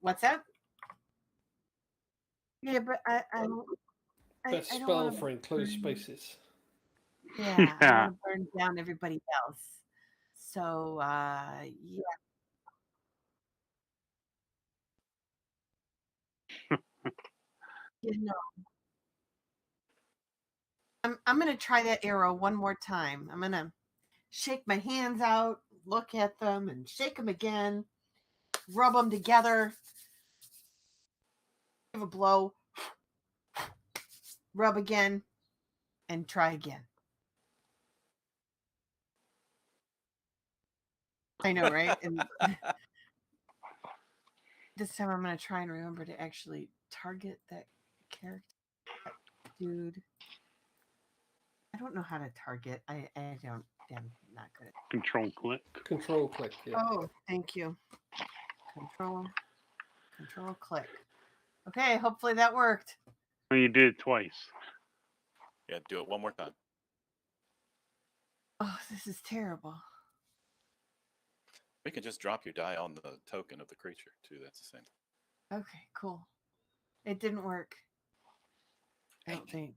What's that? Yeah, but I don't. Best I don't spell want for enclosed to. spaces. Yeah, I Yeah. want to burn down everybody else. So, yeah. You know, I'm gonna try that arrow one more time. I'm gonna shake my hands out, look at them, and shake them again. Rub them together. Give a blow. Rub again, and try again. I know, right? And this time I'm gonna try and remember to actually target that character, that dude. I don't know how to target. I don't. I'm not good at. Control click. Control click. Yeah. Oh, thank you. Control click. Okay, hopefully that worked. Well, you did it twice. Yeah, do it one more time. Oh, this is terrible. We can just drop your die on the token of the creature too. That's the same. Okay, cool. It didn't work. I don't think.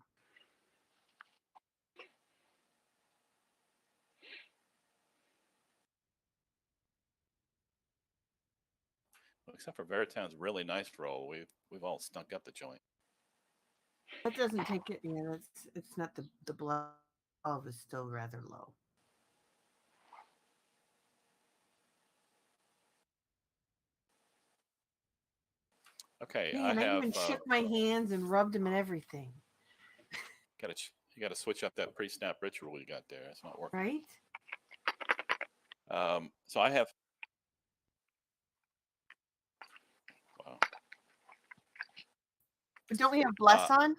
Well, except for Veritan's really nice roll, we've all stunk up the joint. That doesn't take it. Yeah, it's not the blow is still rather low. Okay, Man, I even shook my hands and rubbed them and everything. You got to switch up that pre-snap ritual you got there. It's not working. Right? So I have But don't we have bless on?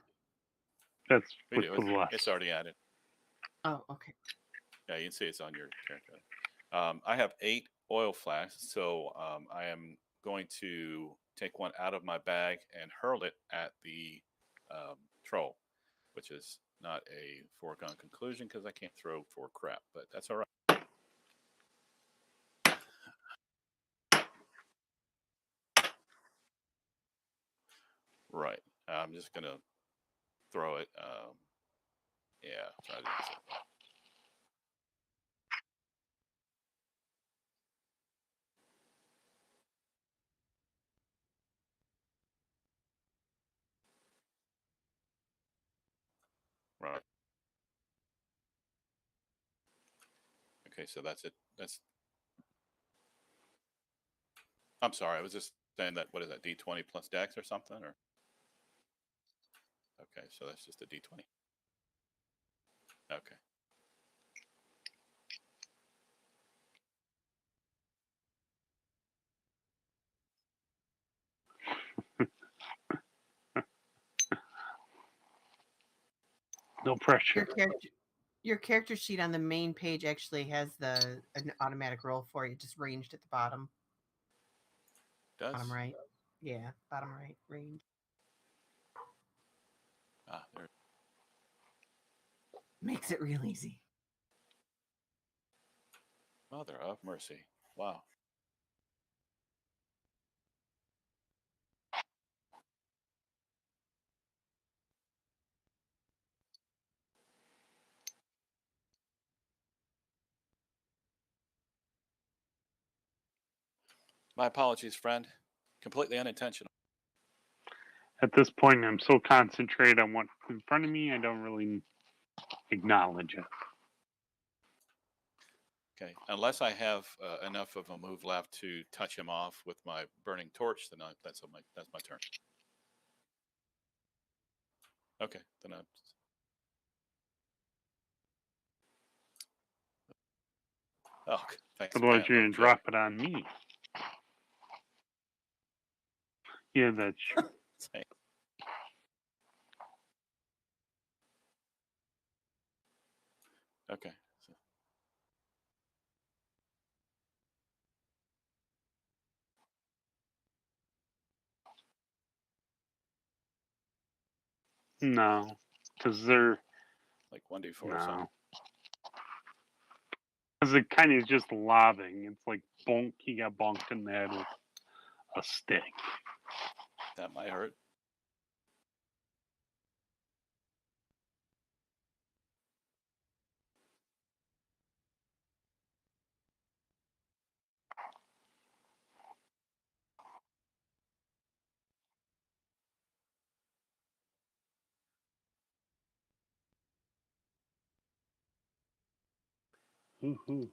That's We with do. the bless. It's already added. Oh, okay. Yeah, you can see it's on your character. I have 8 oil flasks, so I am going to take one out of my bag and hurl it at the troll, which is not a foregone conclusion because I can't throw for crap, but that's all right. Right. I'm just going to throw it. Yeah, try to do this. Right. Okay, so that's it. I'm sorry. I was just saying that. What is that? D20 plus Dex or something? Or okay, so that's just a D20. Okay. No pressure. Your character sheet on the main page actually has an automatic roll for you, just ranged at the bottom. Does Bottom right. Yeah, bottom right range. there. Makes it real easy. Mother of mercy! Wow. My apologies, friend. Completely unintentional. At this point, I'm so concentrated on what's in front of me, I don't really acknowledge it. Okay, unless I have enough of a move left to touch him off with my burning torch, then that's my turn. Okay, then I. Oh, thanks. Otherwise, Pat, you're little going to Joe. drop it on me. Yeah, that's true. Thanks. Okay. So, No, because they're like 1d4 or something. no. Because it kind of is just lobbing. It's like bonk. He got bonked in the head with a stick. That might hurt. Woohoo.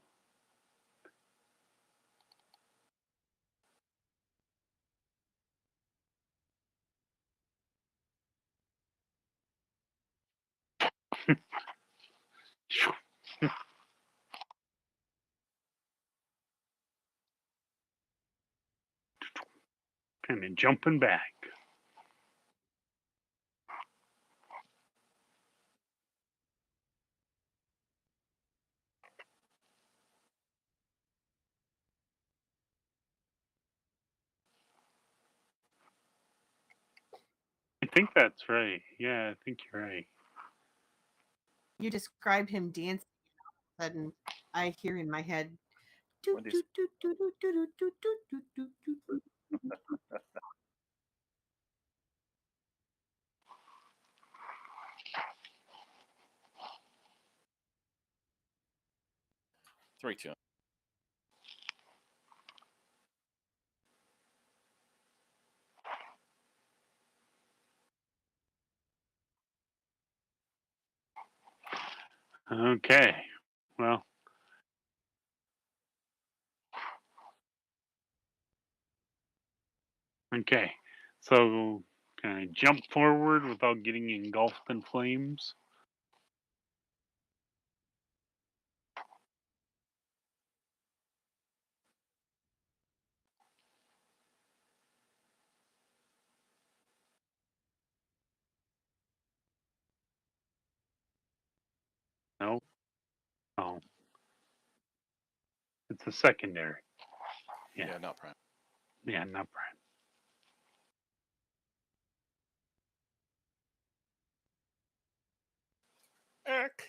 Kind of jumping back. I think that's right. Yeah, I think you're right. You describe him dancing, and all of a sudden I hear in my head. 3-2. Okay. Well, okay. So, can I jump forward without getting engulfed in flames? No. Oh. It's a secondary. Yeah. Yeah, not prime. Yeah, not prime. Heck.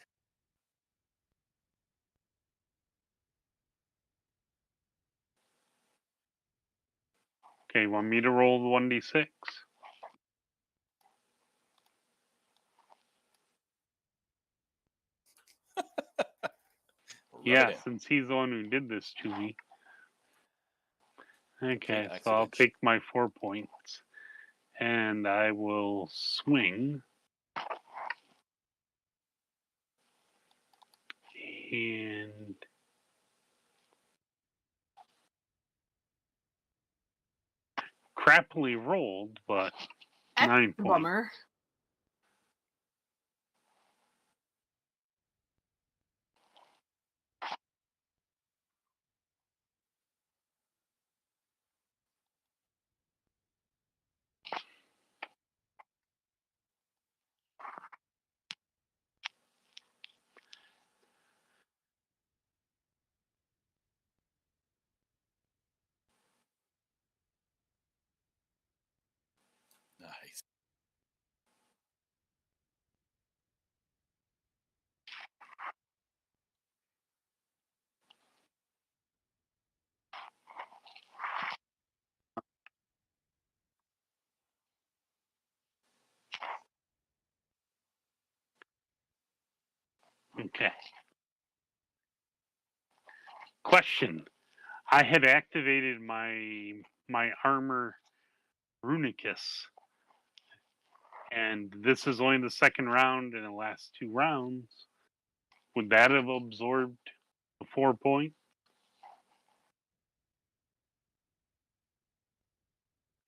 Okay, want me to roll the 1d6? Rub Yeah, it in. since he's the one who did this to me. Okay, so I'll accidents. take my 4 points. And I will swing. And crappily rolled, but That's 9 a points. bummer. Nice. Okay. Question. I had activated my armor runicus. And this is only the second round in the last 2 rounds. Would that have absorbed the 4 points?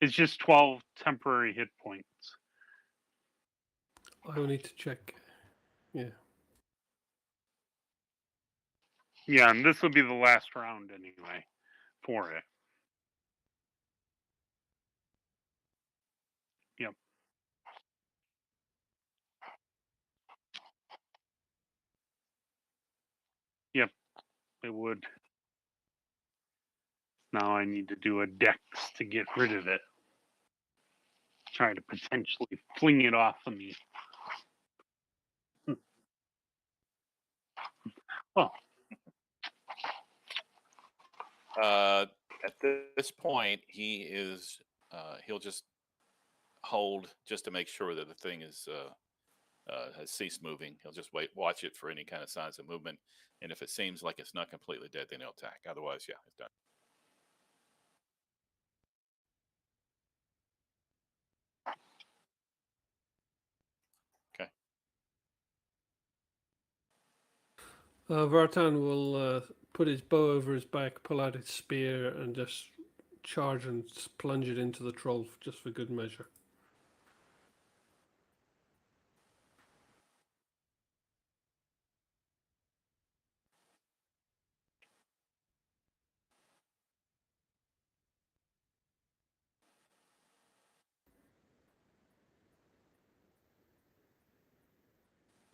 It's just 12 temporary hit points. I will need to check. Yeah. Yeah, and this will be the last round anyway for it. Yep. Yep, it would. Now I need to do a dex to get rid of it. Try to potentially fling it off of me. Oh, At this point, he'll just hold just to make sure that the thing has ceased moving. He'll just watch it for any kind of signs of movement, and if it seems like it's not completely dead, then he'll attack. Otherwise, yeah, it's done. Okay. Vartan will put his bow over his back, pull out his spear, and just charge and plunge it into the troll just for good measure.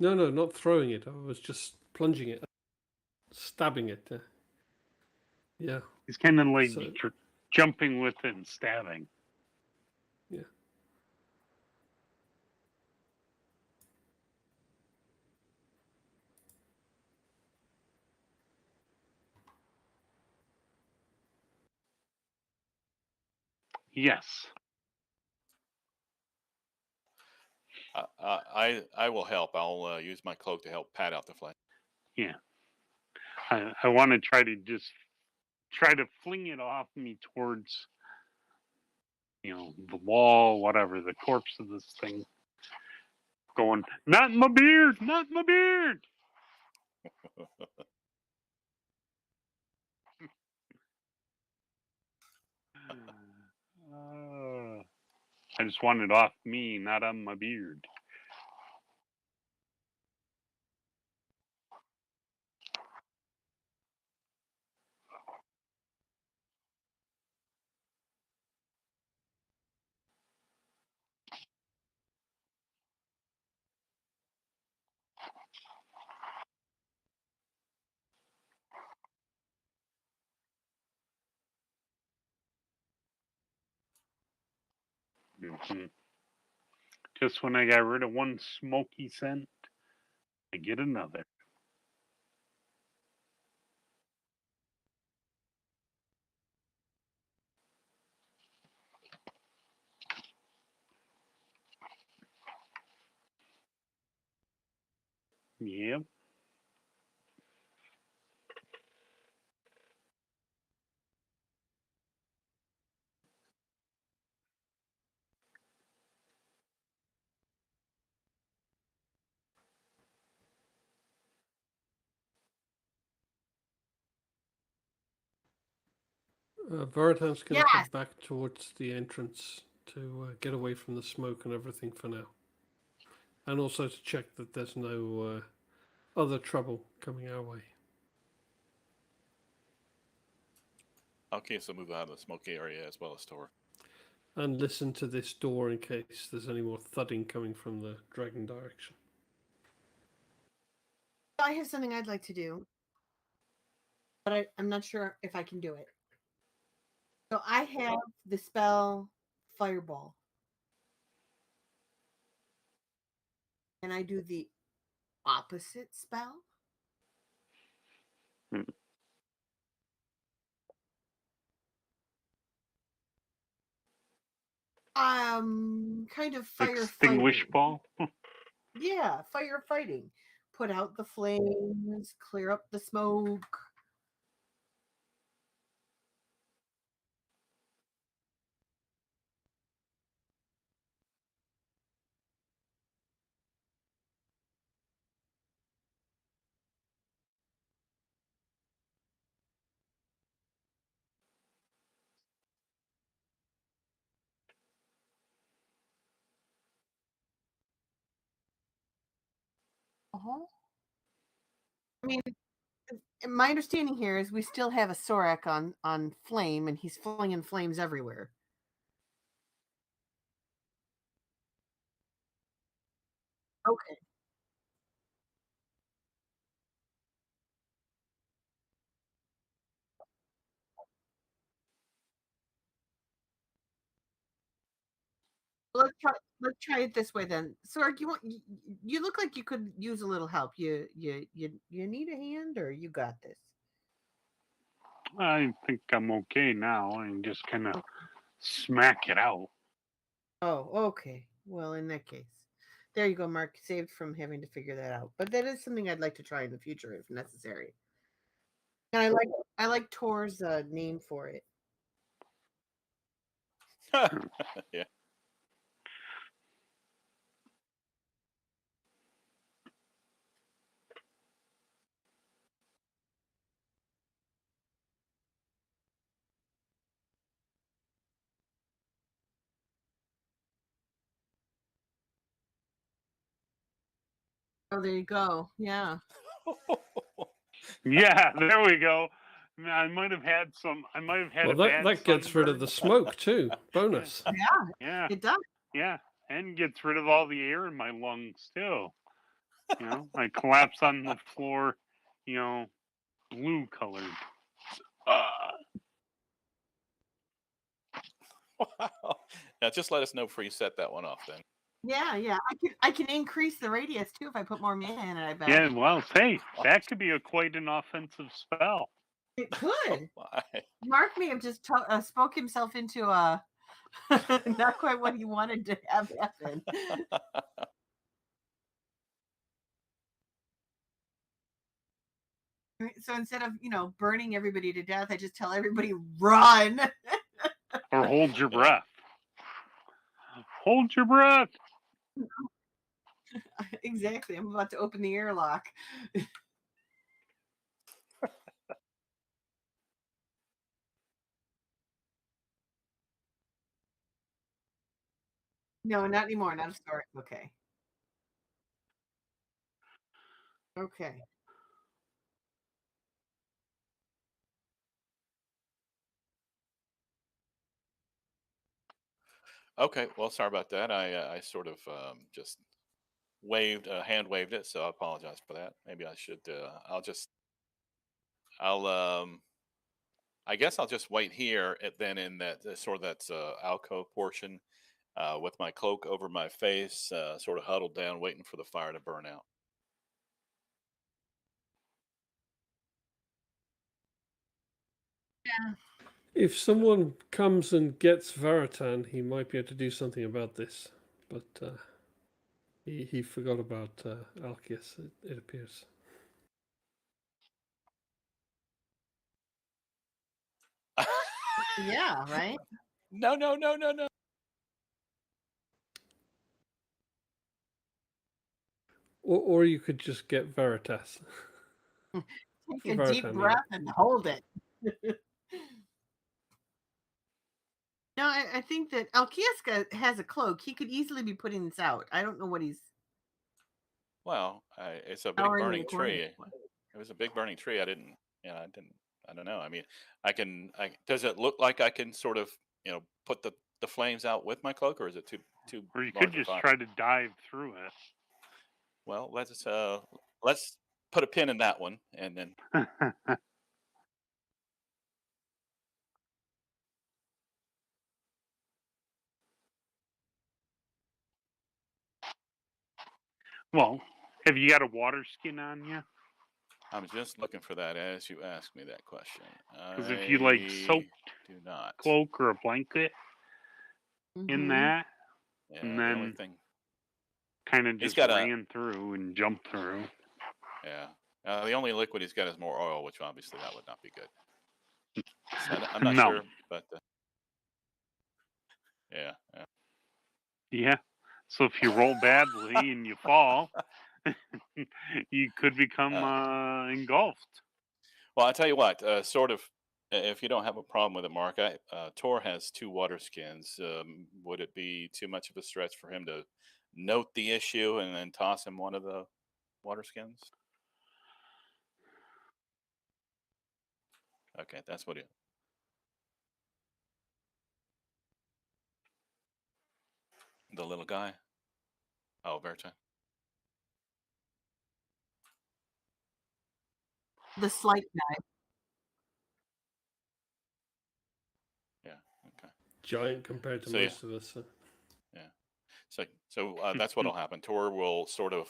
No, not throwing it. I was just plunging it, stabbing it. Yeah. he's kind of like So jumping with it and stabbing. yeah. Yes. I will help. I'll use my cloak to help pat out the flesh. Yeah. I want to try to fling it off me towards, the wall, whatever, the corpse of this thing. Going, not in my beard, not in my beard. I just want it off me, not on my beard. Just when I got rid of one smoky scent, I get another. Yep. Veritan's going to Yes. head back towards the entrance to get away from the smoke and everything for now. And also to check that there's no other trouble coming our way. Okay, so move out of the smoky area as well as Tor. And listen to this door in case there's any more thudding coming from the dragon direction. I have something I'd like to do, but I'm not sure if I can do it. So I have the spell Fireball. And I do the opposite spell. Kind of Extinguish firefighting. ball. Yeah, firefighting. Put out the flames, clear up the smoke. Uh-huh. I mean, my understanding here is we still have a Sorak on flame, and he's flinging flames everywhere. Okay. Let's try it this way then. Sorak, you look like you could use a little help. You need a hand, or you got this? I think I'm okay now. I can just kind of smack it out. Oh, okay. Well, in that case, there you go, Mark. Saved from having to figure that out. But that is something I'd like to try in the future if necessary. And I like Tor's name for it. Yeah. Oh, there you go. Yeah. Yeah, there we go. I might have had some. I might have had Well, a bad that gets rid of the sunburn. smoke too. Bonus. Yeah, It does. yeah, and gets rid of all the air in my lungs too. You know, I collapse on the floor. You know, blue colored. Wow. Now just let us know before you set that one off then. Yeah. I can increase the radius too if I put more mana in it, I bet. Yeah, well, hey, that could be quite an offensive spell. It could. Why? Mark may have just spoke himself into not quite what he wanted to have happen. So instead of burning everybody to death, I just tell everybody run. Or hold your breath. Hold your breath. Exactly. I'm about to open the airlock. No, not anymore. Not a story. Okay. Okay. Okay, well, sorry about that. I sort of just hand waved it, so I apologize for that. Maybe I should. I'll I guess I'll just wait here, then in that sort of that alcove portion, with my cloak over my face, sort of huddled down, waiting for the fire to burn out. If someone comes and gets Varatan, he might be able to do something about this. But he forgot about Alcius, it appears. Yeah, right? No, no, no, no, no. Or you could just get Veritas. Take a deep Varatan, breath and hold it. No, I think that Alkiaska has a cloak. He could easily be putting this out. I don't know what he's Well, it's a big powering the burning recording tree. for. It was a big burning tree. I didn't. I don't know. I mean, I can. Does it look like I can sort of, put the flames out with my cloak, or is it too Or you large could a just fire? try to dive through Well, let's put a pin in that one, and then it. Well, have you got a water skin on you? I'm just looking for that as you ask me that question. Because if you like soaked do not. cloak or a blanket in Mhm. that, Yeah, and the only then thing. kind of He's just got ran through and jumped through. Yeah. The only liquid he's got is more oil, which obviously that would not be good. So I'm not No. sure, but yeah. Yeah. So if you roll badly and you fall, you could become engulfed. Well, I tell you what, sort of. If you don't have a problem with it, Mark, Tor has 2 water skins. Would it be too much of a stretch for him to note the issue and then toss him one of the water skins? Okay, that's what it. The little guy. Oh, Verta. The slight guy. Yeah. Okay. Giant compared to So yeah. most of us. Yeah. So that's what'll happen. Tor will sort of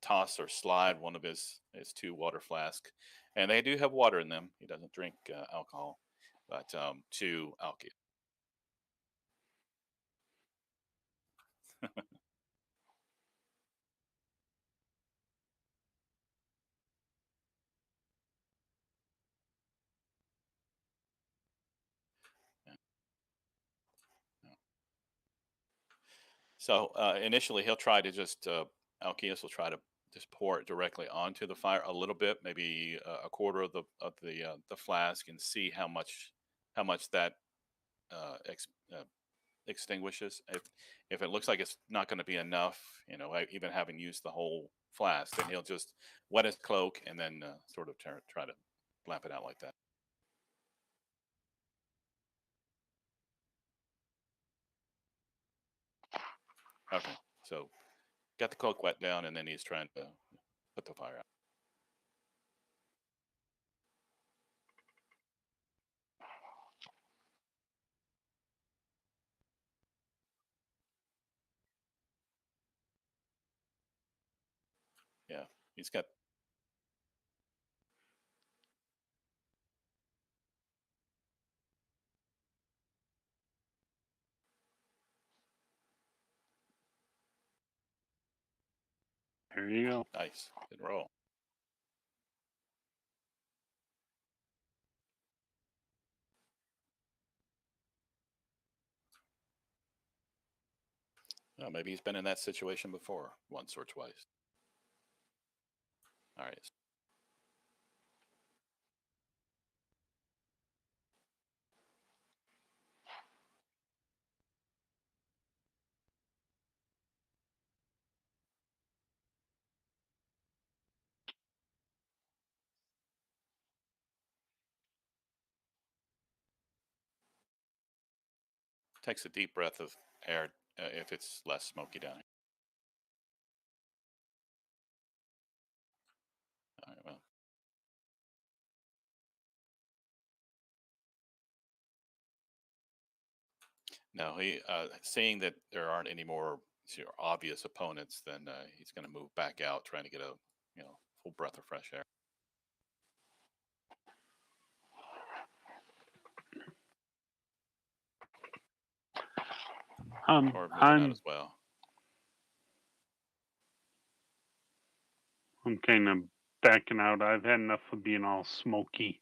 toss or slide one of his 2 water flasks, and they do have water in them. He doesn't drink alcohol, but to Alki. Yeah. Yeah. So initially, he'll try to just Alcius will try to just pour it directly onto the fire a little bit, maybe a quarter of the flask, and see how much that uh, ex, uh, extinguishes. If it looks like it's not going to be enough, even having used the whole flask, then he'll just wet his cloak and then sort of try to lamp it out like that. Okay, so got the cloak wet down, and then he's trying to put the fire out. Yeah, he's got. There you go. Nice, good roll. Well, maybe he's been in that situation before, once or twice. All right. Takes a deep breath of air if it's less smoky down here. All right, well. No, he seeing that there aren't any more obvious opponents, then he's going to move back out, trying to get a full breath of fresh air. Or moving out as well. I'm kind of backing out. I've had enough of being all smoky.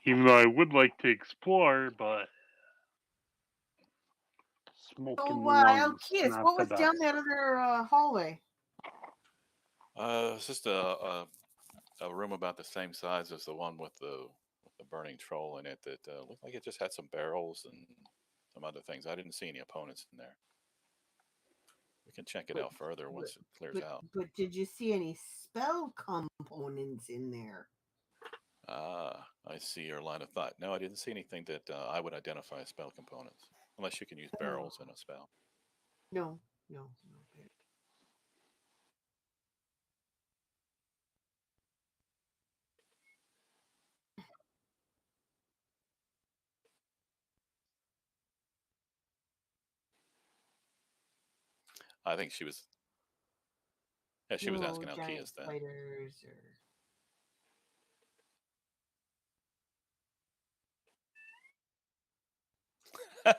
Even though I would like to explore, but smoke in the lungs Kiss, not what the was best. down that other hallway? It's just a room about the same size as the one with the burning troll in it. That looked like it just had some barrels and some other things. I didn't see any opponents in there. We can check it out further once it clears out. But did you see any spell components in there? I see your line of thought. No, I didn't see anything that I would identify as spell components, unless you can use barrels in a spell. No. I think she was. Yeah, she was asking Alkias then. Spiders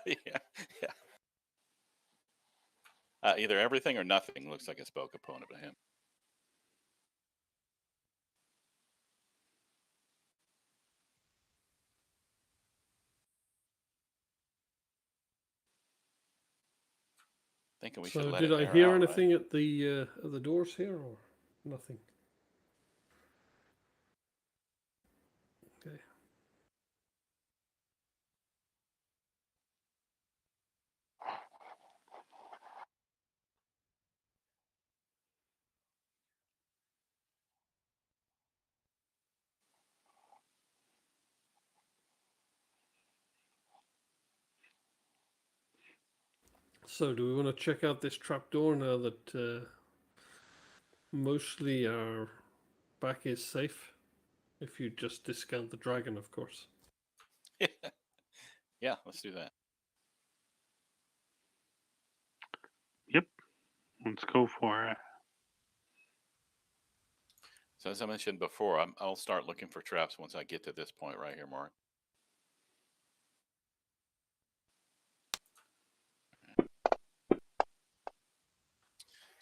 Yeah. Either everything or nothing looks like a spell component to him. Thinking we should let did it I air hear out, anything right? at the doors here, or nothing? Okay. So, do we want to check out this trapdoor now that mostly our back is safe? If you just discount the dragon, of course. Yeah, let's do that. Yep, let's go for it. So as I mentioned before, I'll start looking for traps once I get to this point right here, Mark.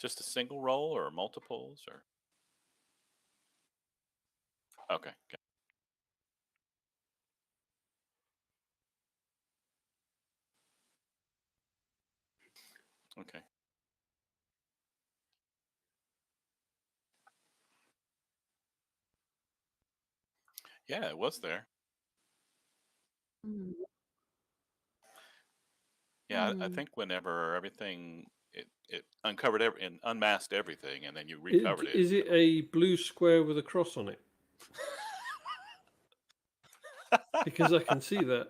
Just a single roll or multiples or? Okay. Okay. Yeah, it was there. Yeah, I think whenever everything it uncovered and unmasked everything, and then you recovered it. Is it a blue square with a cross on it? Because I can see that.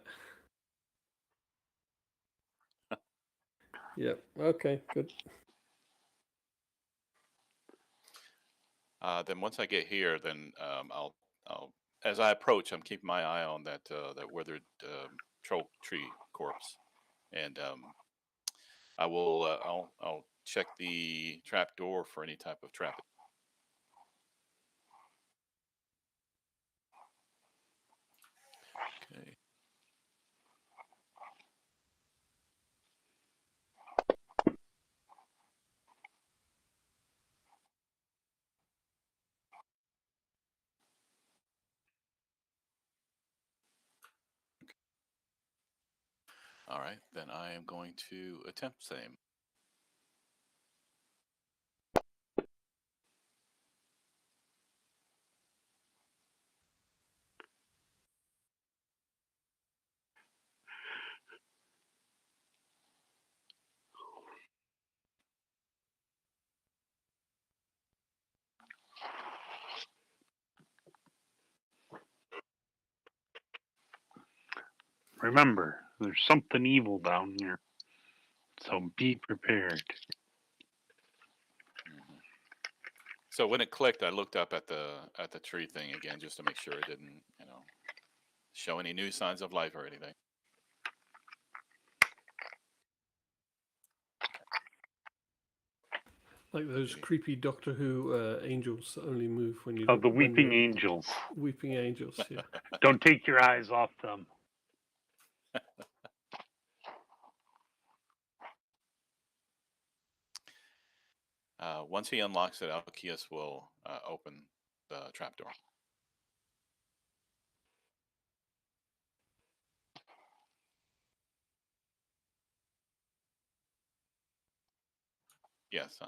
Yeah. Okay. Good. Then once I get here, then I'll as I approach, I'm keeping my eye on that withered troll tree corpse, and I will I'll check the trap door for any type of trap. Okay. All right, then I am going to attempt same. Remember, there's something evil down here, so be prepared. So when it clicked, I looked up at the tree thing again just to make sure it didn't, show any new signs of life or anything. Like those creepy Doctor Who angels that only move when you. Oh, the when weeping you're- angels. Weeping angels. Yeah. Don't take your eyes off them. Once he unlocks it, Alkias will open the trapdoor. Yes.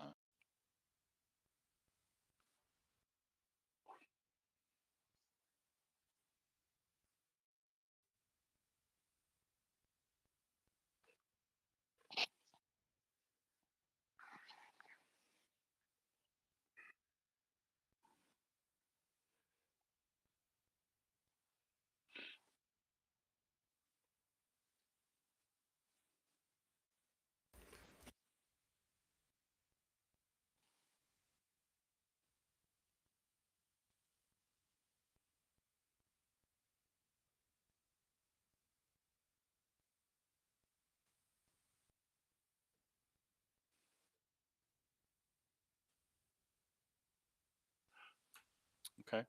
Okay.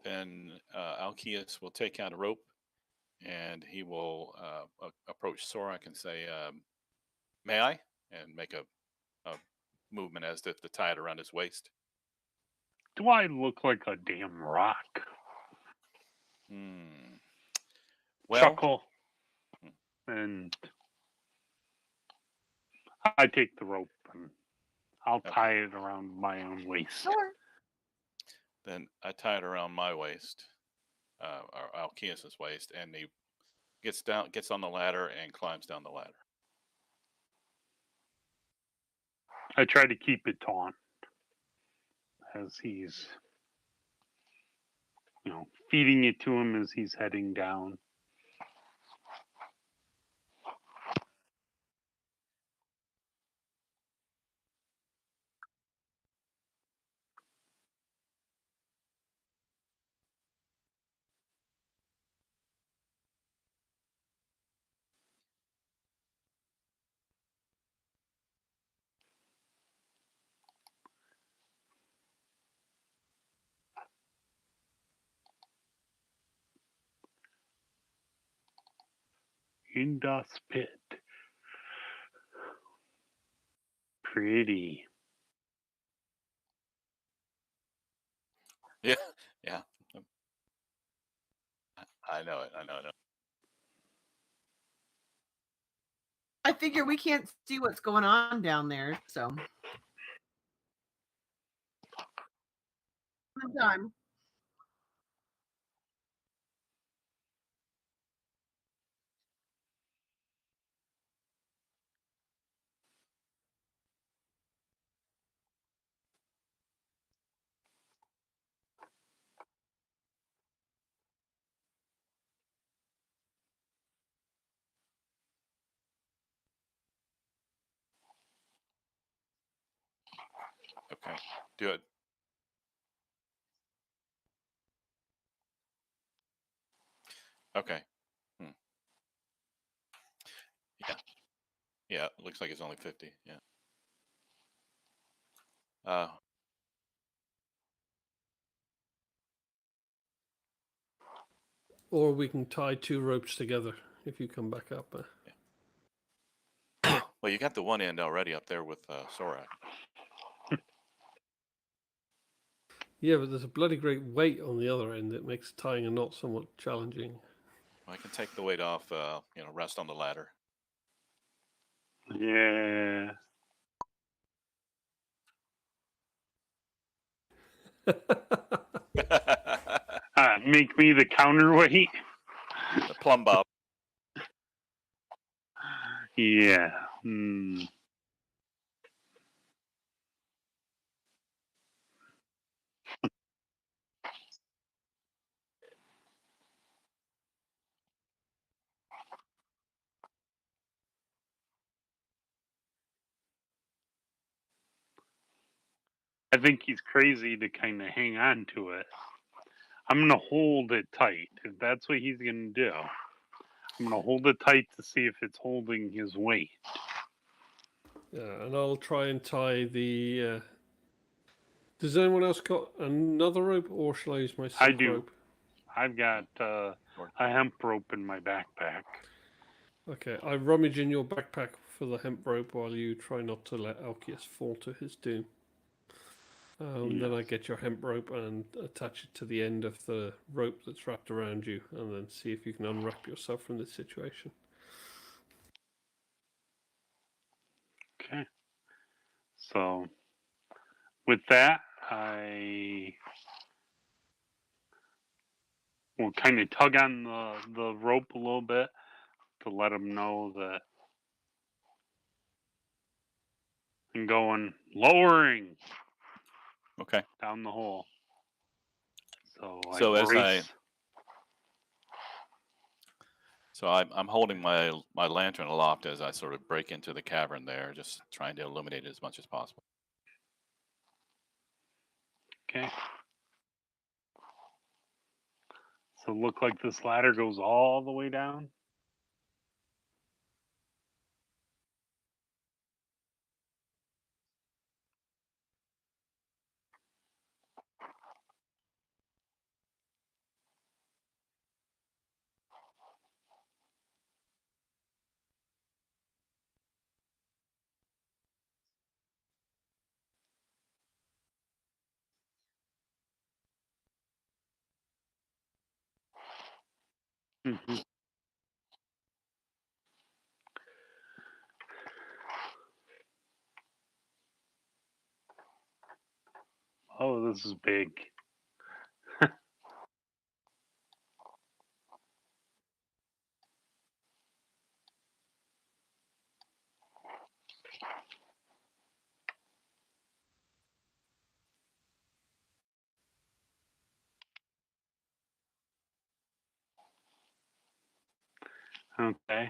Then Alkias will take out a rope, and he will approach Sorak and say, "May I?" and make a movement as if to tie it around his waist. Do I look like a damn rock? Well, Chuckle. And I take the rope and I'll tie it around my own waist. Sure. then I tie it around my waist, or Alkias's waist, and he gets on the ladder and climbs down the ladder. I try to keep it taut as he's, feeding it to him as he's heading down. In das pit. Pretty. Yeah, yeah. I know it. I know it. I figure we can't see what's going on down there, so. Good time. Okay, do it. Okay. Yeah. Yeah. It looks like it's only 50. Yeah. Or we can tie two ropes together if you come back up. Well, you got the one end already up there with Sorak. Yeah, but there's a bloody great weight on the other end that makes tying a knot somewhat challenging. I can take the weight off. Rest on the ladder. Yeah. Make me the counterweight. The plumb bob. Yeah. I think he's crazy to kind of hang on to it. I'm going to hold it tight. If that's what he's going to do, I'm going to hold it tight to see if it's holding his weight. Yeah, and I'll try and tie the. Does anyone else got another rope, or shall I use my silk do. rope? I've got a hemp rope in my backpack. Okay, I rummage in your backpack for the hemp rope while you try not to let Alcius fall to his doom. Then I get your hemp rope and attach it to the end of the rope that's wrapped around you, and then see if you can unwrap yourself from this situation. Okay. So, with that, I will kind of tug on the rope a little bit to let him know that I'm going lowering Okay. down the hole. So as brace. I'm holding my lantern aloft as I sort of break into the cavern there, just trying to illuminate it as much as possible. Okay. So look like this ladder goes all the way down. Mm-hmm. Oh, this is big. Okay.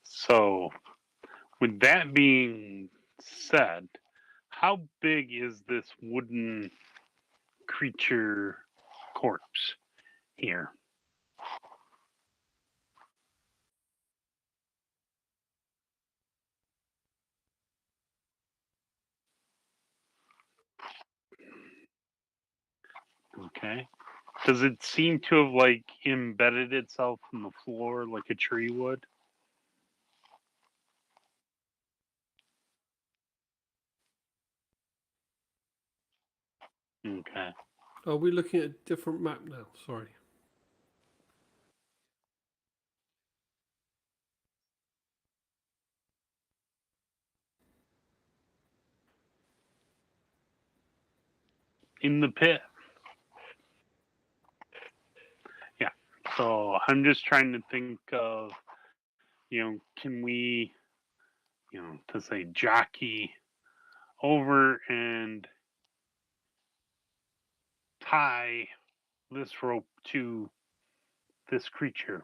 So, with that being said, how big is this wooden creature corpse here? Okay. Does it seem to have like embedded itself in the floor like a tree would? Okay. Are we looking at a different map now? Sorry. In the pit. Yeah. So I'm just trying to think of, can we, to say jockey over and tie this rope to this creature?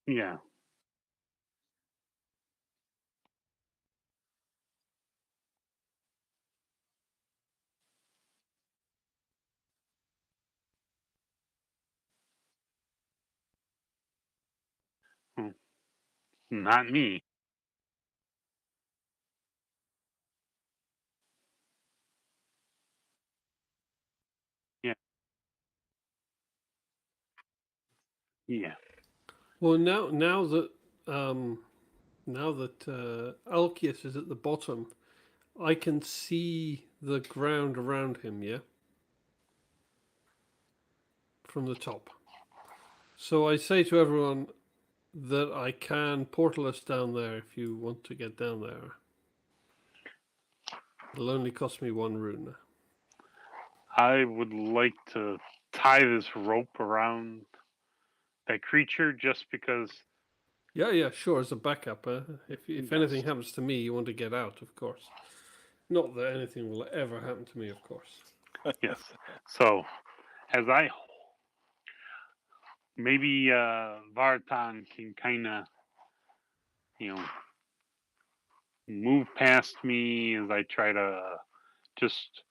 Yeah. Hmm. Not me. Yeah. Yeah. Well, now that Alcius is at the bottom, I can see the ground around him. Yeah, from the top. So I say to everyone that I can portal us down there if you want to get down there. It'll only cost me 1 rune. I would like to tie this rope around that creature just because. Yeah, sure. As a backup, if Yes. anything happens to me, you want to get out, of course. Not that anything will ever happen to me, of course. Yes. So as I maybe Vartan can kind of, move past me as I try to just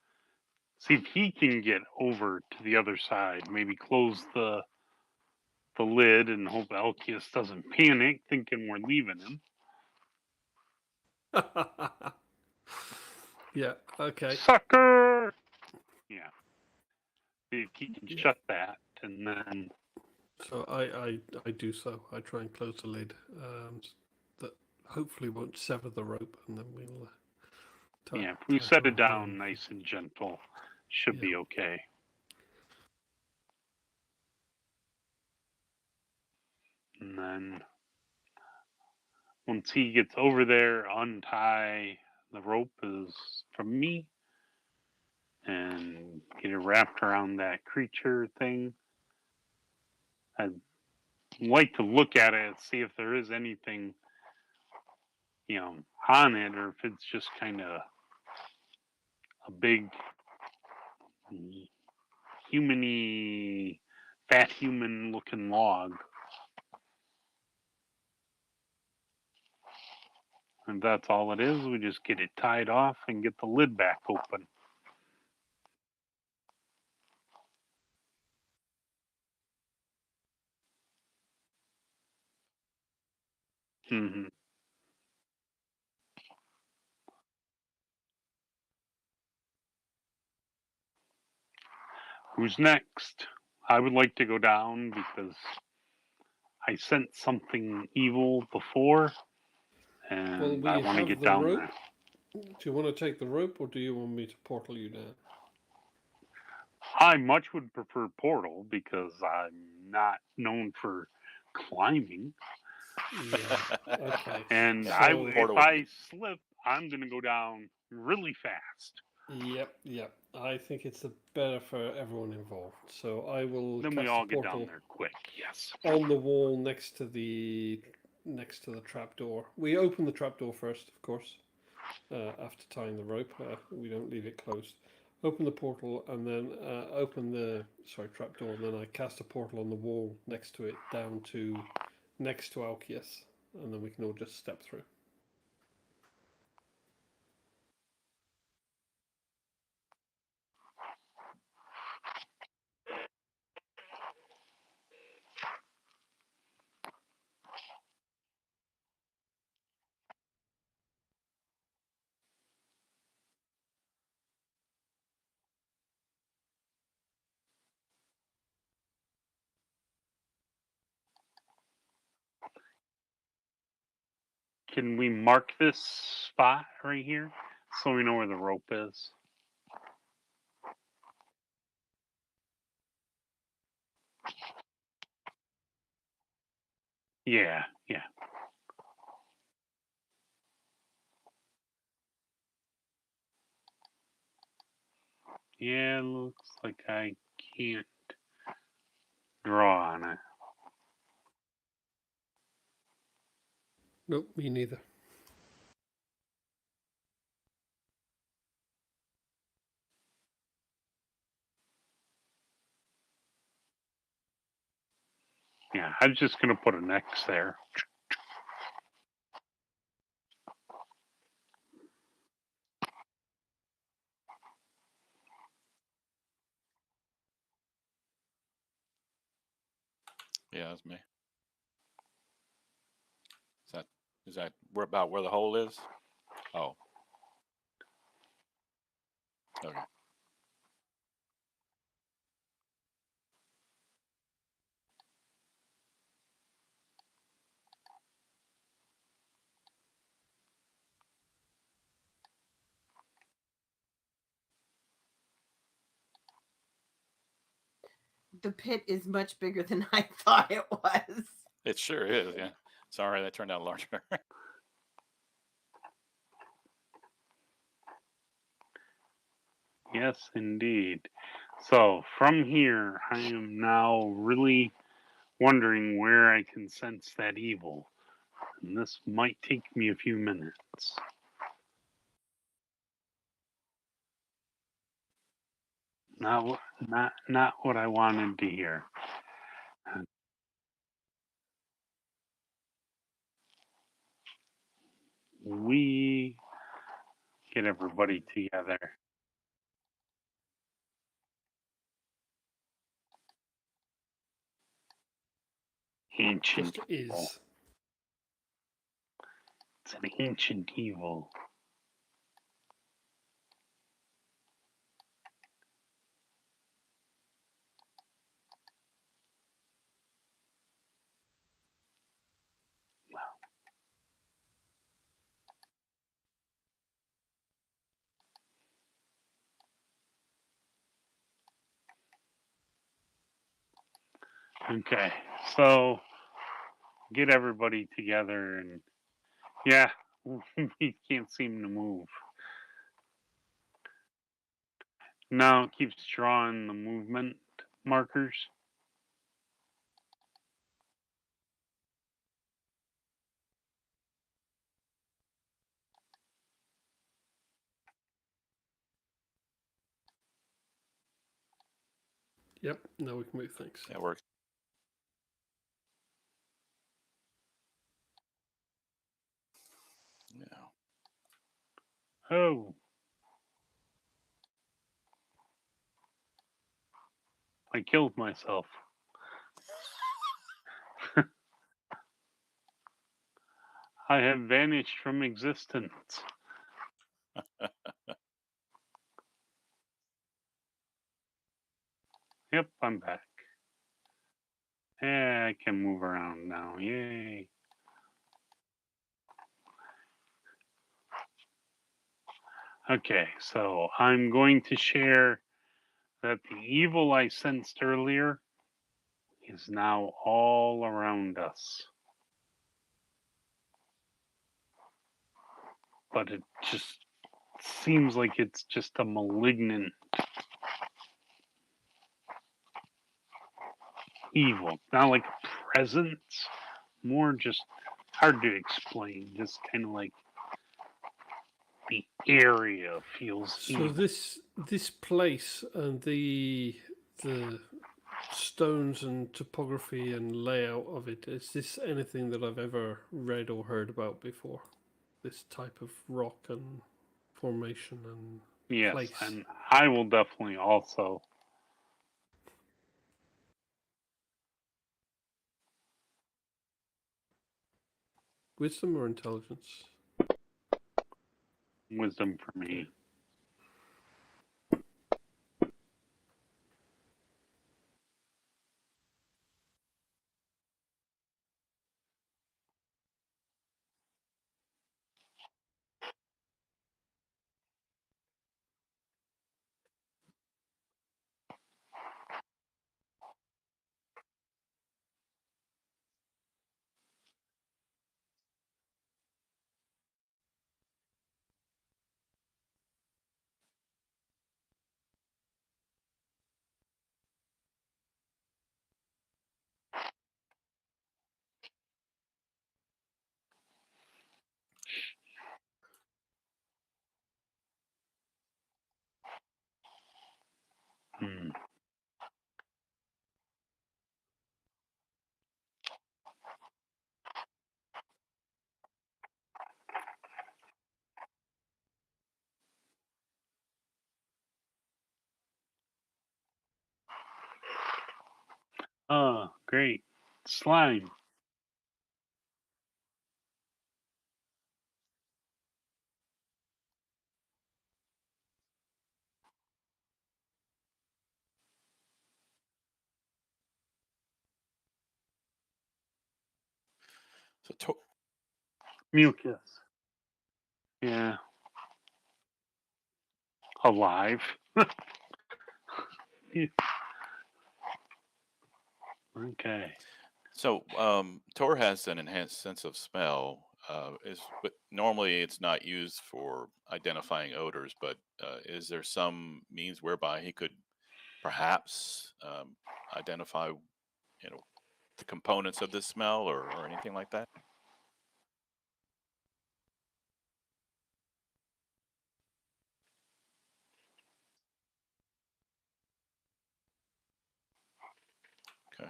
see if he can get over to the other side. Maybe close the lid and hope Elkias doesn't panic, thinking we're leaving him. Yeah. Okay. Sucker! Yeah. See if he can Yeah. shut that, and then So I do so. I try and close the lid. That hopefully won't sever the rope, and then we'll. if we tie set her it down home. nice and gentle, should Yeah. be okay. And then once he gets over there, untie the rope is from me and get it wrapped around that creature thing. I'd like to look at it and see if there is anything, on it, or if it's just kind of a big humany, fat human looking log. If that's all it is, we just get it tied off and get the lid back open. Mm-hmm. Who's next? I would like to go down because I sensed something evil before, Well, and we I want to have get the down rope. there. Do you want to take the rope, or do you want me to portal you down? I much would prefer portal because I'm not known for climbing, Yeah. Okay. and So if Portal I slip, I'm gonna go down really fast. Yep. I think it's better for everyone involved. So I will Then we cast all a get down portal there quick. Yes. on the wall next to the trapdoor. We open the trapdoor first, of course. After tying the rope, we don't leave it closed. Open the portal and then open the trapdoor, and then I cast a portal on the wall next to it, down to next to Alkias, and then we can all just step through. Can we mark this spot right here so we know where the rope is? Yeah. Yeah, looks like I can't draw on it. Nope, me neither. Yeah, I'm just gonna put an X there. Yeah, that's me. Is that about where the hole is? Oh. Okay. The pit is much bigger than I thought it was. It sure is, yeah. Sorry, that turned out larger. Yes, indeed. So from here, I am now really wondering where I can sense that evil. And this might take me a few minutes. Not what I wanted to hear. we get everybody together. Ancient Just evil. is. It's an ancient evil. Okay, so get everybody together, and yeah, we can't seem to move. Now it keeps drawing the movement markers. Yep. Now we can move things. That works. Yeah. Oh, I killed myself. I have vanished from existence. Yep, I'm back. Yeah, I can move around now. Yay. Okay, so I'm going to share that the evil I sensed earlier is now all around us. But it just seems like it's just a malignant evil. Not like a presence, more just hard to explain. Just kind of like the area feels So evil. this place and the stones and topography and layout of it, is this anything that I've ever read or heard about before? This type of rock and formation and Yes, place. and I will definitely also. Wisdom or intelligence? Wisdom for me. Hmm. Oh, great. Slime. So Mucus. Yeah. Alive. Yeah. Okay. So, Tor has an enhanced sense of smell. But normally it's not used for identifying odors. But is there some means whereby he could perhaps identify, the components of this smell or anything like that? Okay.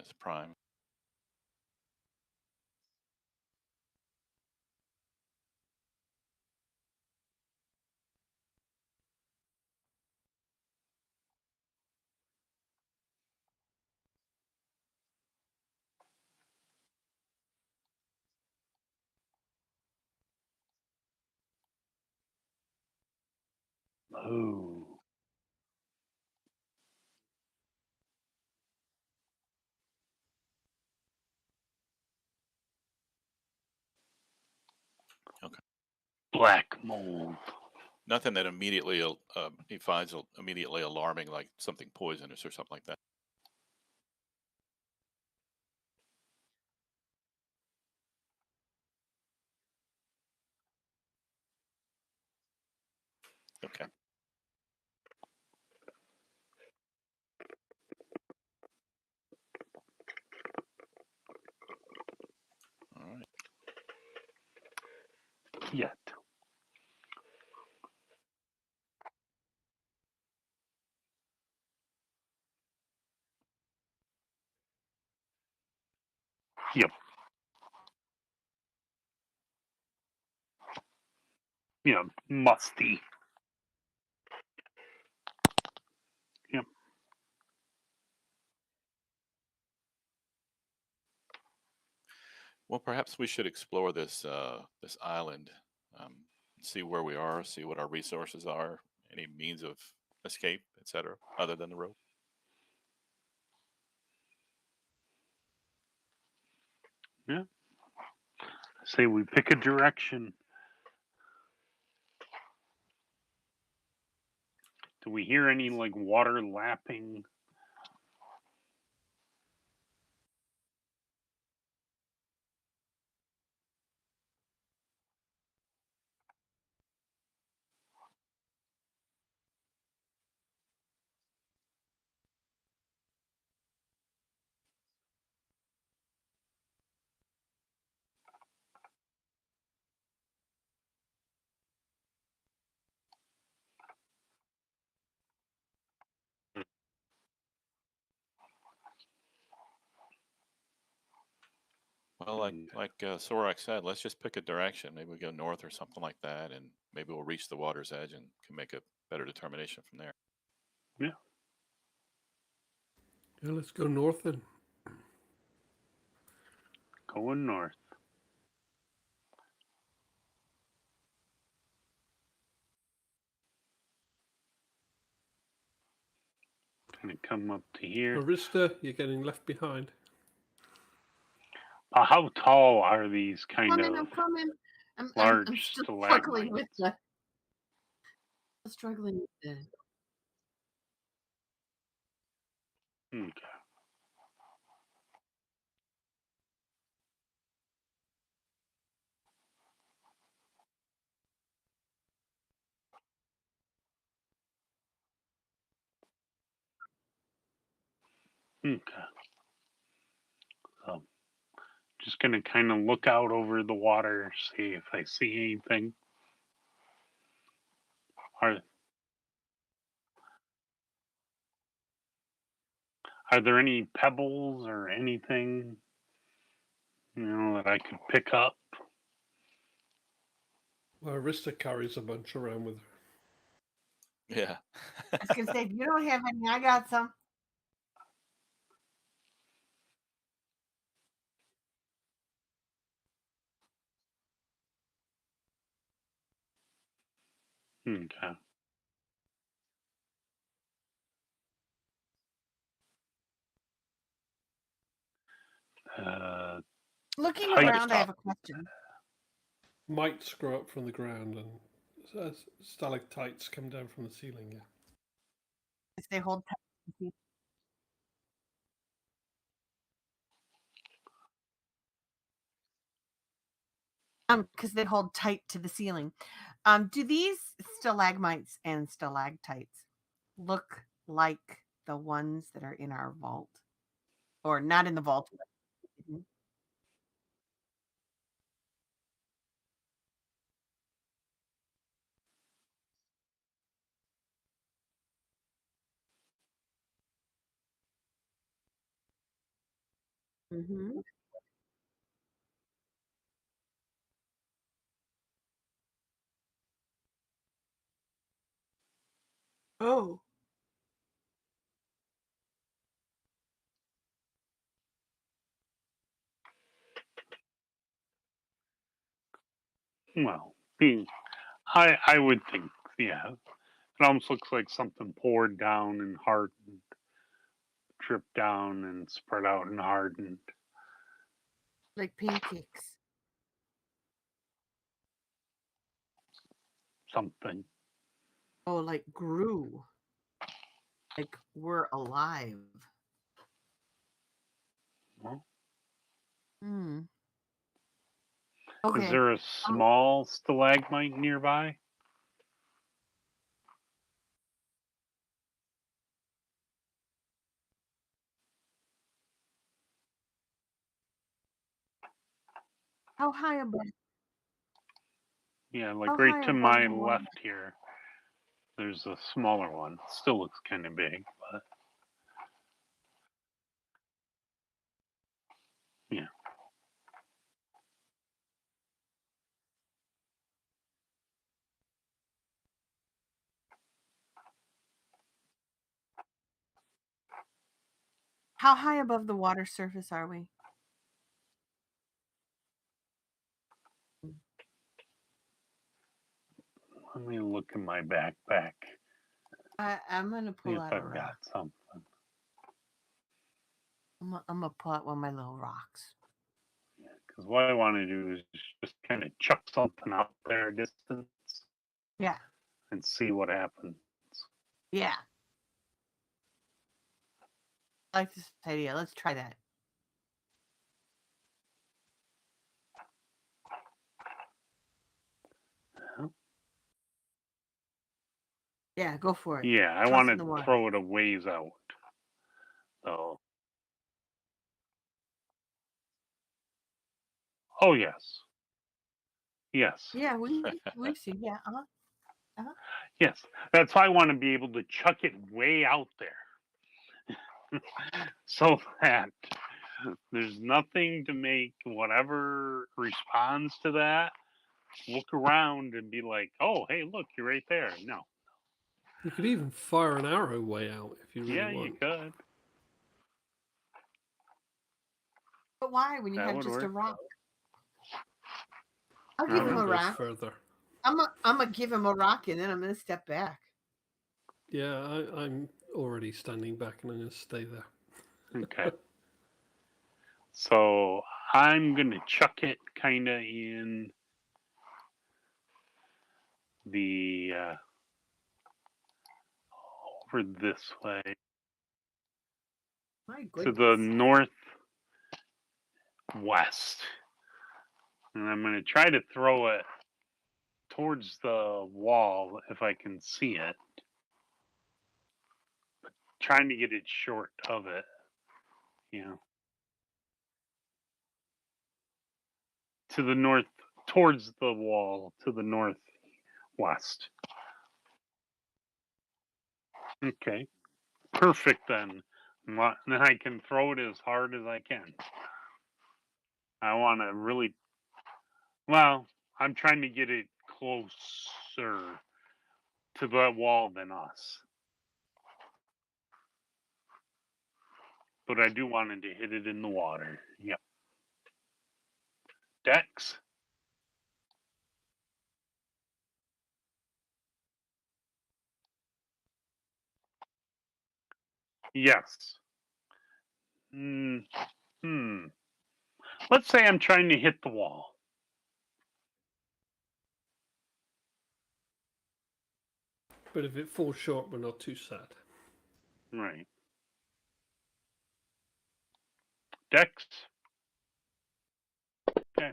its prime. Oh. Okay. Black mold. Nothing that immediately he finds immediately alarming, like something poisonous or something like that. Okay. All right. Yet. Yep. Yeah, musty. Yep. Well, perhaps we should explore this island, um, see where we are, see what our resources are, any means of escape, etc., other than the rope. Yeah. Say we pick a direction. Do we hear any like water lapping? Well, like Sorak said, let's just pick a direction. Maybe we go north or something like that, and maybe we'll reach the water's edge and can make a better determination from there. Yeah. Yeah, let's go north then. Going north. Gonna come up to here. Arista, you're getting left behind. How tall are these kind I'm of coming. I'm large still stalagmites? struggling with the. Okay. Okay. So just gonna kind of look out over the water, see if I see anything. Are are there any pebbles or anything, that I could pick up? Well, Arista carries a bunch around with her. Yeah. I was gonna say, if you don't have any, I got some. Okay. Uh, Looking Tight around, I have top. a question. Mites grow up from the ground and stalactites come down from the ceiling. Yeah. If they hold tight, because they hold tight to the ceiling. Do these stalagmites and stalactites look like the ones that are in our vault, or not in the vault? Mm-hmm. Oh. Well, being, I would think, yeah. It almost looks like something poured down and hardened, dripped down and spread out and hardened. Like pancakes. Something. Oh, like grew. Like we're alive. Well, Hmm. is Okay. there a small stalagmite nearby? How high above? Yeah, like How right high to above my the water? left here. There's a smaller one. Still looks kind of big, but yeah. How high above the water surface are we? Let me look in my backpack. I'm gonna See pull if out a I've got rock. something. I'm gonna pull out one of my little rocks. Because what I want to do is just kind of chuck something out there a distance Yeah. and see what happens. Yeah. I like this idea. Let's try that. Yeah, go for it. Yeah, I Toss want it in to the water. throw it a ways out. So, oh yes, yes, Yeah, we see. Yeah. yes. That's why I want to be able to chuck it way out there, so that there's nothing to make whatever responds to that look around and be like, "Oh, hey, look, you're right there." No, You could even fire an arrow way out if you really yeah, you want. could. But why when you That have would just a work. rock? I'll That give him would- a Goes rock. further. I'm gonna give him a rock and then I'm gonna step back. Yeah, I'm already standing back and I'm going to stay there. Okay. So I'm gonna chuck it kind of in the over this way My to the goodness. northwest, and I'm gonna try to throw it towards the wall if I can see it. Trying to get it short of it, you know, to the north, towards the wall, to the northwest. Okay, perfect then. Then I can throw it as hard as I can. I want to really, well, I'm trying to get it closer to that wall than us. But I do want it to hit it in the water. Yep. Dex? Yes. Hmm. Hmm. Let's say I'm trying to hit the wall. But if it falls short, we're not too sad. Right. Dex? Okay.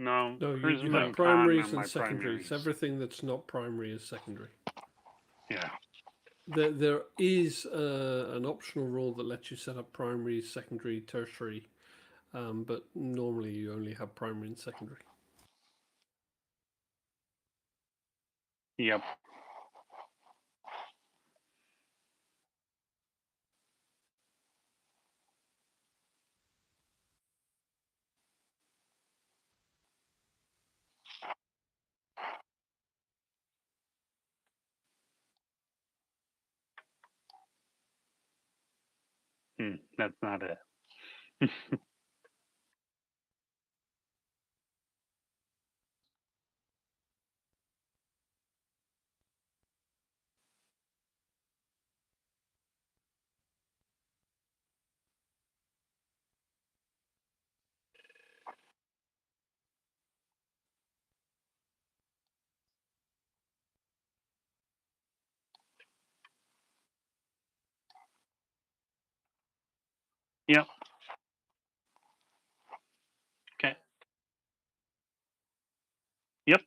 No, No, you Charisma have and Con primaries are my and secondaries. primaries. Everything that's not primary is secondary. Yeah. There is an optional rule that lets you set up primary, secondary, tertiary, but normally you only have primary and secondary. Yep. That's not it. Yep. Okay. Yep.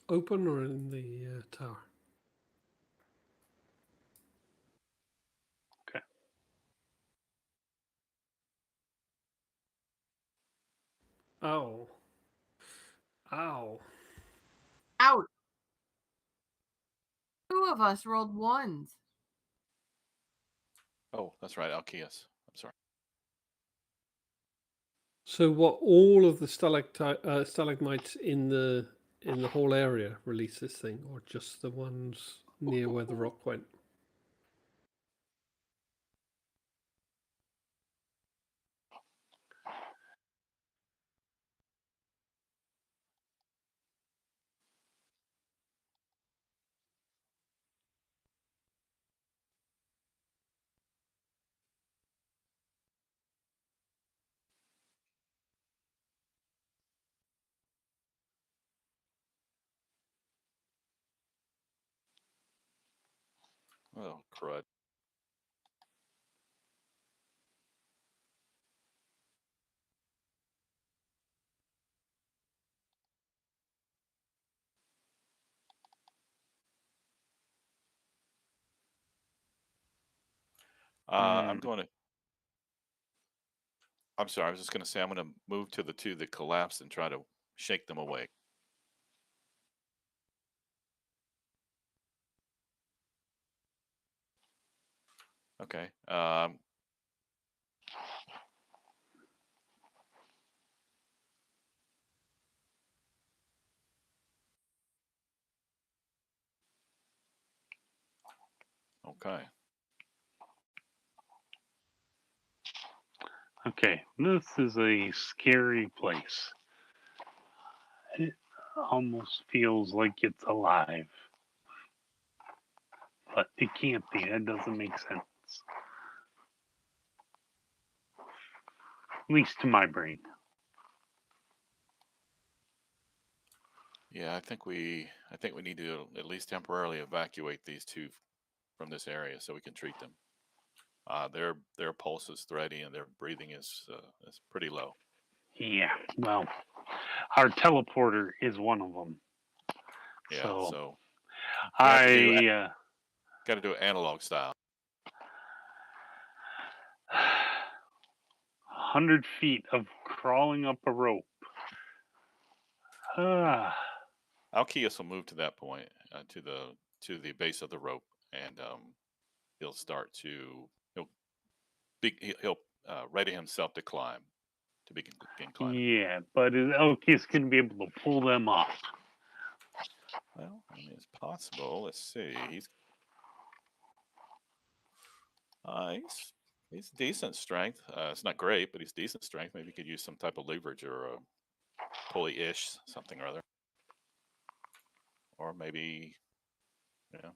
Open or in the tower? Okay. Ow. Ow. Out. 2 of us rolled ones. Oh, that's right, Alkeus. I'm sorry. So what? All of the stalagmites in the whole area release this thing, or just the ones near where the rock went? Oh, crud. I'm going to. I'm sorry. I was just going to say I'm going to move to the 2 that collapsed and try to shake them awake. Okay. Okay. Okay. This is a scary place. It almost feels like it's alive. But it can't be. That doesn't make sense. At least to my brain. Yeah, I think we need to at least temporarily evacuate these 2 from this area so we can treat them. Their pulse is thready and their breathing is pretty low. Yeah. Well, our teleporter is one of them. Yeah. So So I got to do it analog style. 100 feet of crawling up a rope. Alkeus will move to that point, to the base of the rope, and he'll start to he'll ready himself to climb, to begin climbing. Yeah, but is Elkies going to be able to pull them off? Well, I mean, it's possible. Let's see. He's decent strength. It's not great, but he's decent strength. Maybe he could use some type of leverage or a pulley-ish, something or other. Or maybe, you know,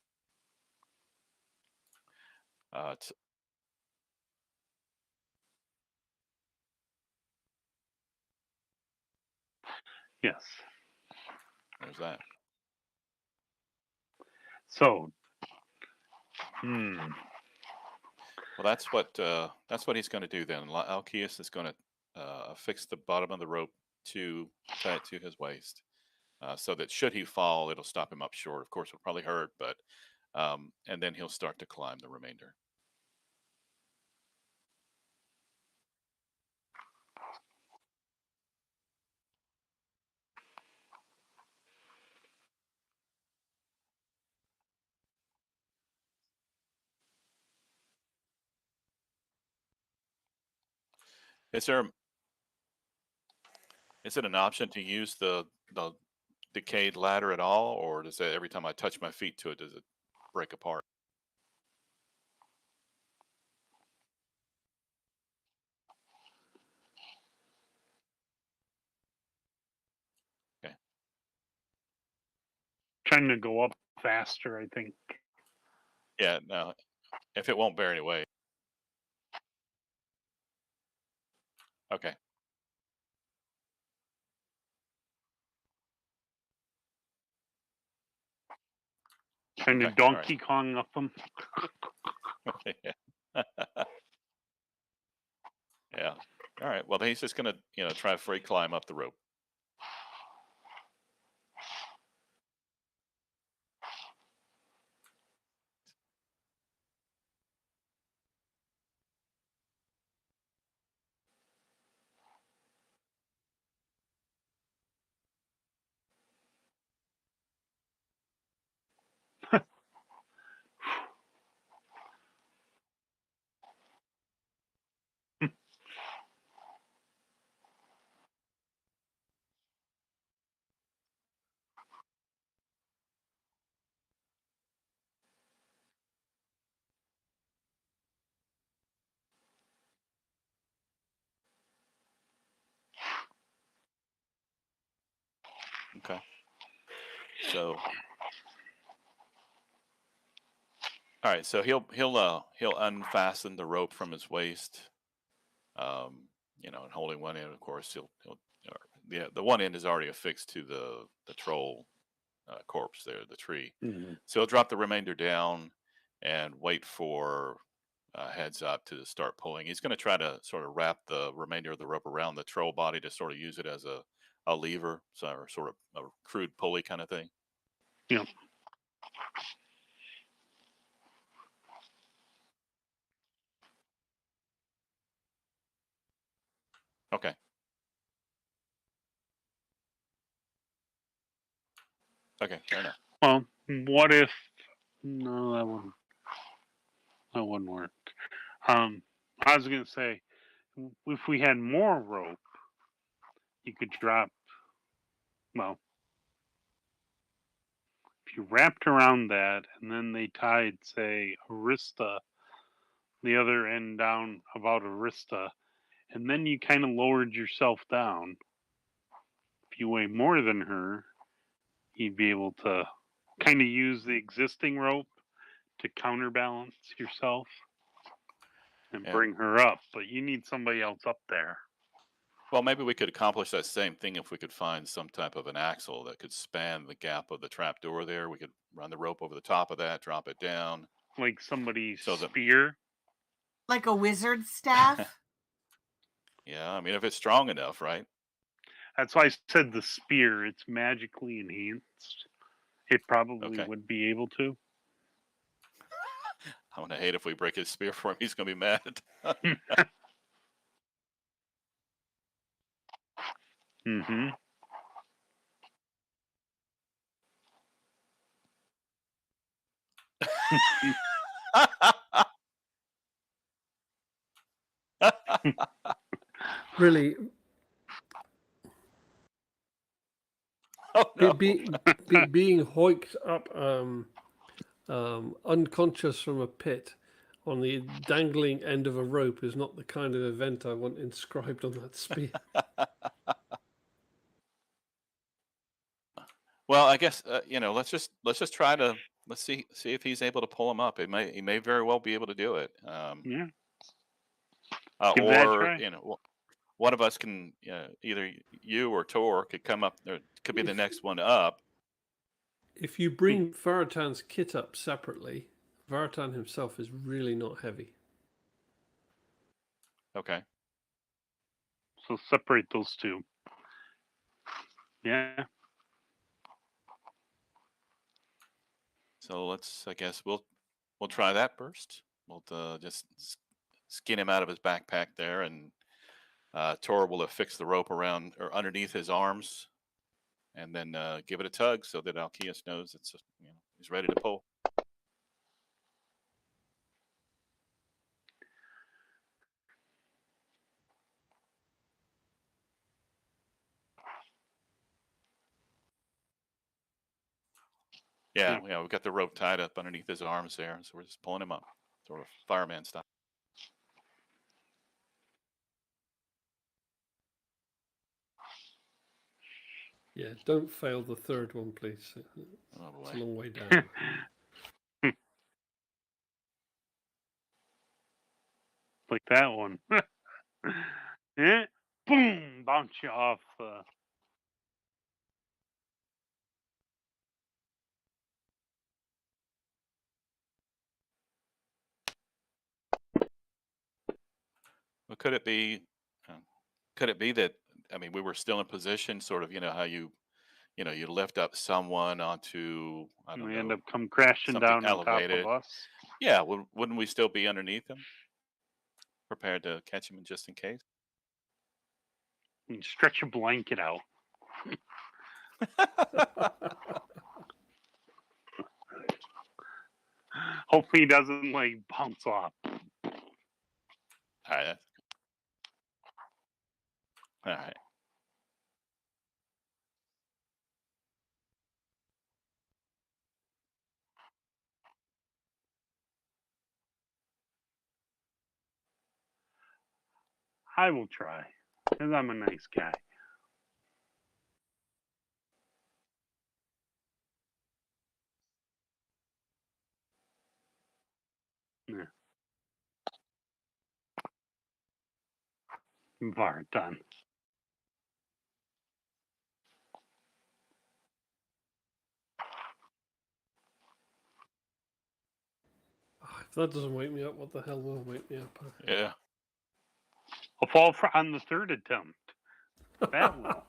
Yes. there's that. So, Well, that's what he's going to do then. Alkeus is going to affix the bottom of the rope tie it to his waist, so that should he fall, it'll stop him up short. Of course, it'll probably hurt, but and then he'll start to climb the remainder. Is it an option to use the decayed ladder at all, or does it every time I touch my feet to it, does it break apart? Okay. trying to go up faster, I think. Yeah. No. If it won't bear any weight. Okay. Trying to Okay, all right. Donkey Kong up them. Yeah. Yeah. All right. Well, then he's just gonna, try to free climb up the rope. Okay. So, all right. So he'll unfasten the rope from his waist. And holding one end, of course, the one end is already affixed to the troll corpse there, the tree. Mhm. So he'll drop the remainder down and wait for heads up to start pulling. He's going to try to sort of wrap the remainder of the rope around the troll body to sort of use it as a lever, or sort of a crude pulley kind of thing. Yeah. Okay. Okay, fair enough. Well, what if? No, that wouldn't work. I was gonna say, if we had more rope, you could drop. Well, if you wrapped around that and then they tied, say, Arista, the other end down about Arista, and then you kind of lowered yourself down. If you weigh more than her, you'd be able to kind of use the existing rope to counterbalance yourself and Yeah. bring her up, but you need somebody else up there. Well, maybe we could accomplish that same thing if we could find some type of an axle that could span the gap of the trap door there. We could run the rope over the top of that, drop it down. Like somebody's So the- spear. Like a wizard staff? Yeah, I mean, if it's strong enough, right? That's why I said the spear. It's magically enhanced. It probably Okay. would be able to. I'm going to hate if we break his spear for him. He's going to be mad. Mm-hmm. Really, Oh no! being hoiked up unconscious from a pit on the dangling end of a rope is not the kind of event I want inscribed on that spear. Well, I guess let's just try to see if he's able to pull him up. He may very well be able to do it. Yeah. Give that a Or try. one of us can either you or Tor could come up. Or could be the next one up. If you bring Varatan's kit up separately, Varatan himself is really not heavy. Okay. So separate those two. Yeah. So I guess we'll try that first. We'll just skin him out of his backpack there, and Tor will affix the rope around or underneath his arms, and then give it a tug so that Alkeus knows he's ready to pull. Yeah, we've got the rope tied up underneath his arms there, so we're just pulling him up, sort of fireman style. Yeah, don't fail the third one, please. Oh It's boy. a long way down. Like that one. Yeah. Boom! Bounce you off. Well, could it be that we were still in position, sort of how you lift up someone onto I don't We know end up come crashing something down on top elevated. of us. Yeah, wouldn't we still be underneath him, prepared to catch him just in case? And stretch a blanket out. Hopefully he doesn't like bounce off. All right. All right. I will try, because I'm a nice guy. Yeah. Vartan. If that doesn't wake me up, what the hell will wake me up? Yeah. I'll fall on the third attempt. That will.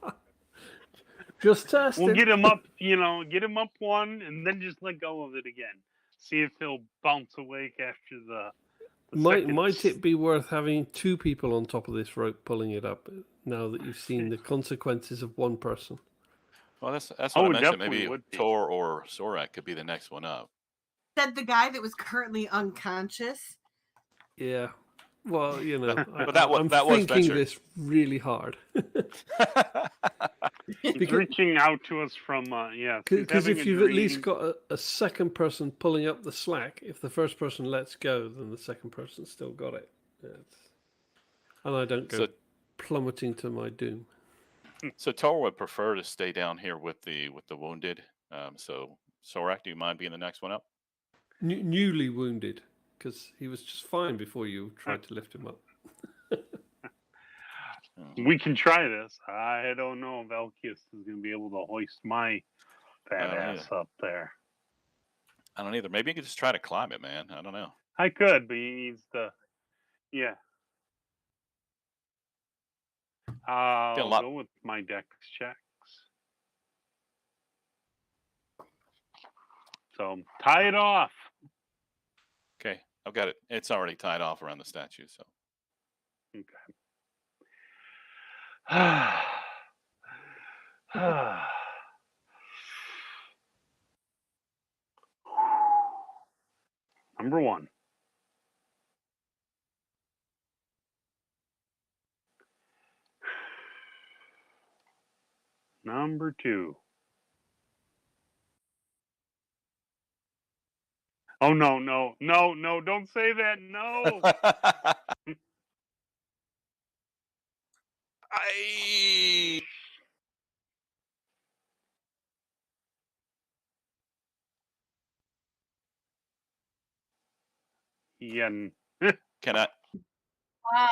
Just test We'll it. get him up, get him up one, and then just let go of it again. See if he'll bounce awake after the second. Might it be worth having two people on top of this rope pulling it up now that you've seen the consequences of one person? Well, that's what Oh, I it mentioned. definitely Maybe would be. Tor or Sorak could be the next one up. Said the guy that was currently unconscious. Yeah. Well, But that was I'm thinking venture. this really hard. He's reaching out to us from, Because if you've at least got a second person pulling up the slack, if the first person lets go, then the second person's still got it. And I don't go plummeting to my doom. So Tor would prefer to stay down here with the wounded. So Sorak, do you mind being the next one up? Newly wounded, because he was just fine before you tried to lift him up. We can try this. I don't know if Elkias is going to be able to hoist my fat ass up there. I don't either. Maybe you could just try to climb it, man. I don't know. I could, but he needs to. Yeah. I'll go with my dex checks. So tie it off. Okay, I've got it. It's already tied off around the statue. So. Okay. Number one. Number 2. Oh, no, no, no, no, don't say that. No. I Yen. can I. Wow.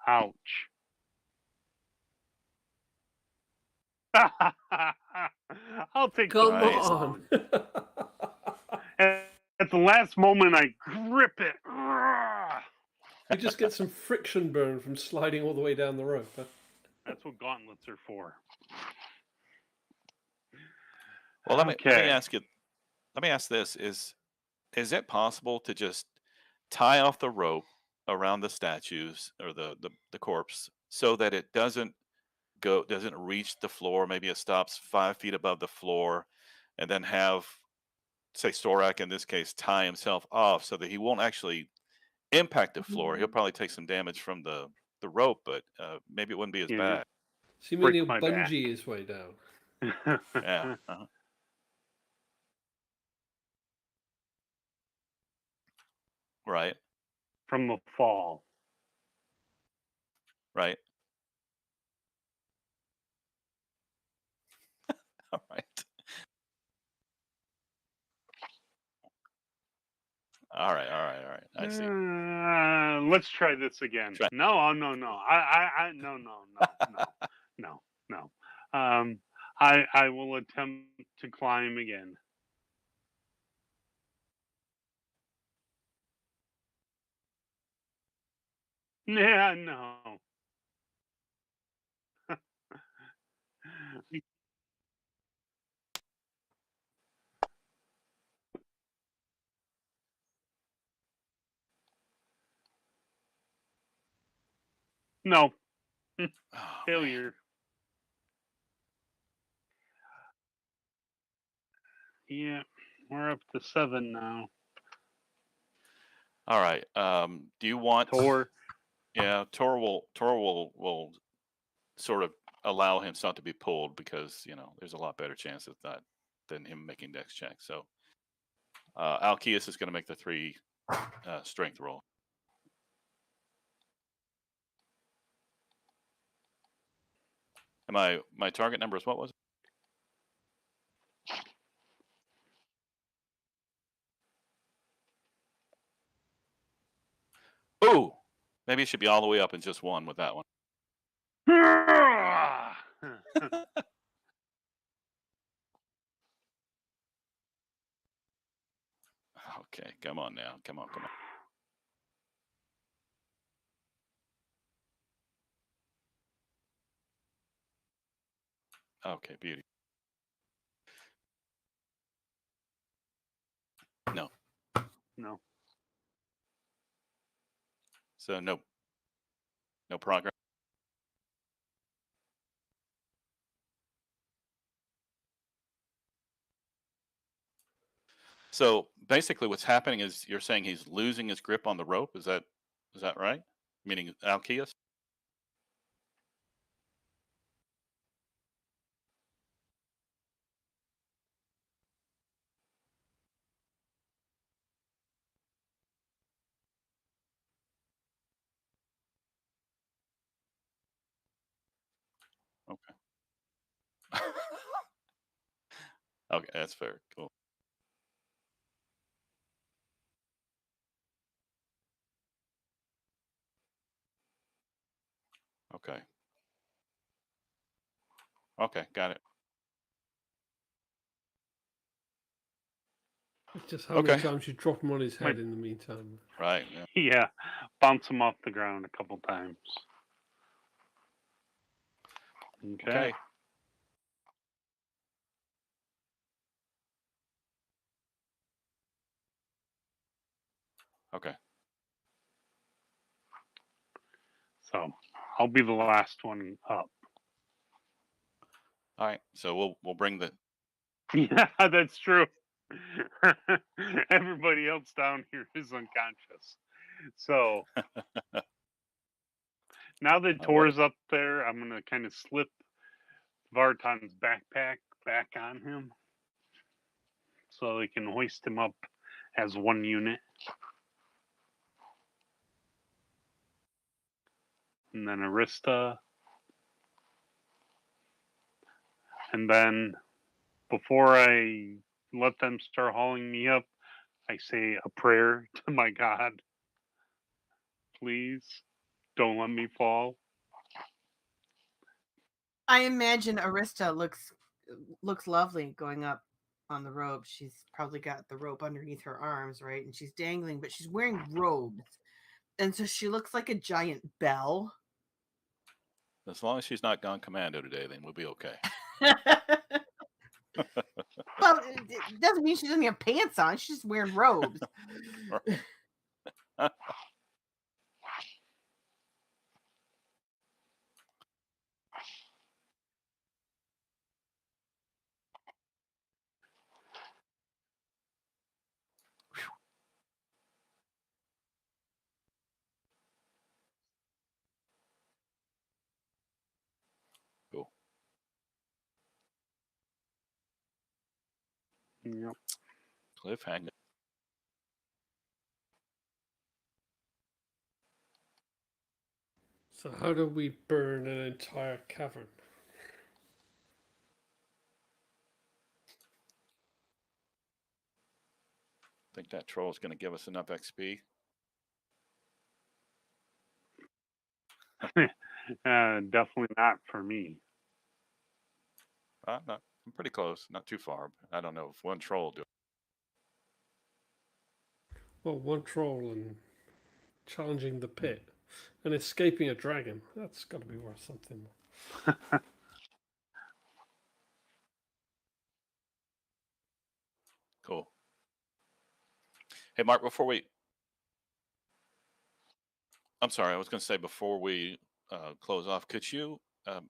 Ouch. I'll take the Come Nice. on. At the last moment, I grip it. You just get some friction burn from sliding all the way down the rope. Huh? That's what gauntlets are for. Well, let me Okay. ask you. Let me ask this: Is it possible to just tie off the rope around the statues or the corpse so that it doesn't reach the floor? Maybe it stops 5 feet above the floor, and then have, say, Storak in this case, tie himself off so that he won't actually impact the floor. He'll probably take some damage from the rope, but maybe it wouldn't be as Yeah. bad. So you mean Break he'll my back. bungee his way down? Yeah. Uh-huh. Right. From the fall. Right. All right. All right. All right. All right. I see. Let's try this again. Try- No, no, no. No, no, no, no. I will attempt to climb again. Yeah, no. No, Oh, man. failure. Yeah, we're up to 7 now. All right. Do you want? Tor. Yeah, Tor will sort of allow himself to be pulled because there's a lot better chance of that than him making dex checks. So Alkeus is going to make the 3 strength roll. And my target number is what was it? Ooh, maybe it should be all the way up in just 1 with that one. Okay, come on now. Come on. Okay, beauty. No. No. So no progress. So basically, what's happening is you're saying he's losing his grip on the rope. Is that right? Meaning Alkeus? Okay. Okay, that's fair. Cool. Okay. Okay, got it. It's just how many Okay. times you drop him on his head in the meantime. Right. Yeah. Yeah, bounce him off the ground a couple times. Okay. Okay. So I'll be the last one up. All right. So we'll bring the Yeah, that's true. Everybody else down here is unconscious. So now that All right. Tor's up there, I'm gonna kind of slip Vartan's backpack back on him so they can hoist him up as one unit. And then Arista. And then before I let them start hauling me up, I say a prayer to my God. Please don't let me fall. I imagine Arista looks lovely going up on the rope. She's probably got the rope underneath her arms, right? And she's dangling, but she's wearing robes. And so she looks like a giant bell. As long as she's not gone commando today, then we'll be okay. Well, it doesn't mean she doesn't have pants on. She's just wearing robes. Cool. Yep. Cliffhanger. So how do we burn an entire cavern? Think that troll's going to give us enough XP? Definitely not for me. Not, I'm pretty close. Not too far. I don't know if one troll will do it. Well, one troll and challenging the pit and escaping a dragon. That's got to be worth something. Cool. Hey, Mark, I'm sorry, I was going to say before we close off, could you,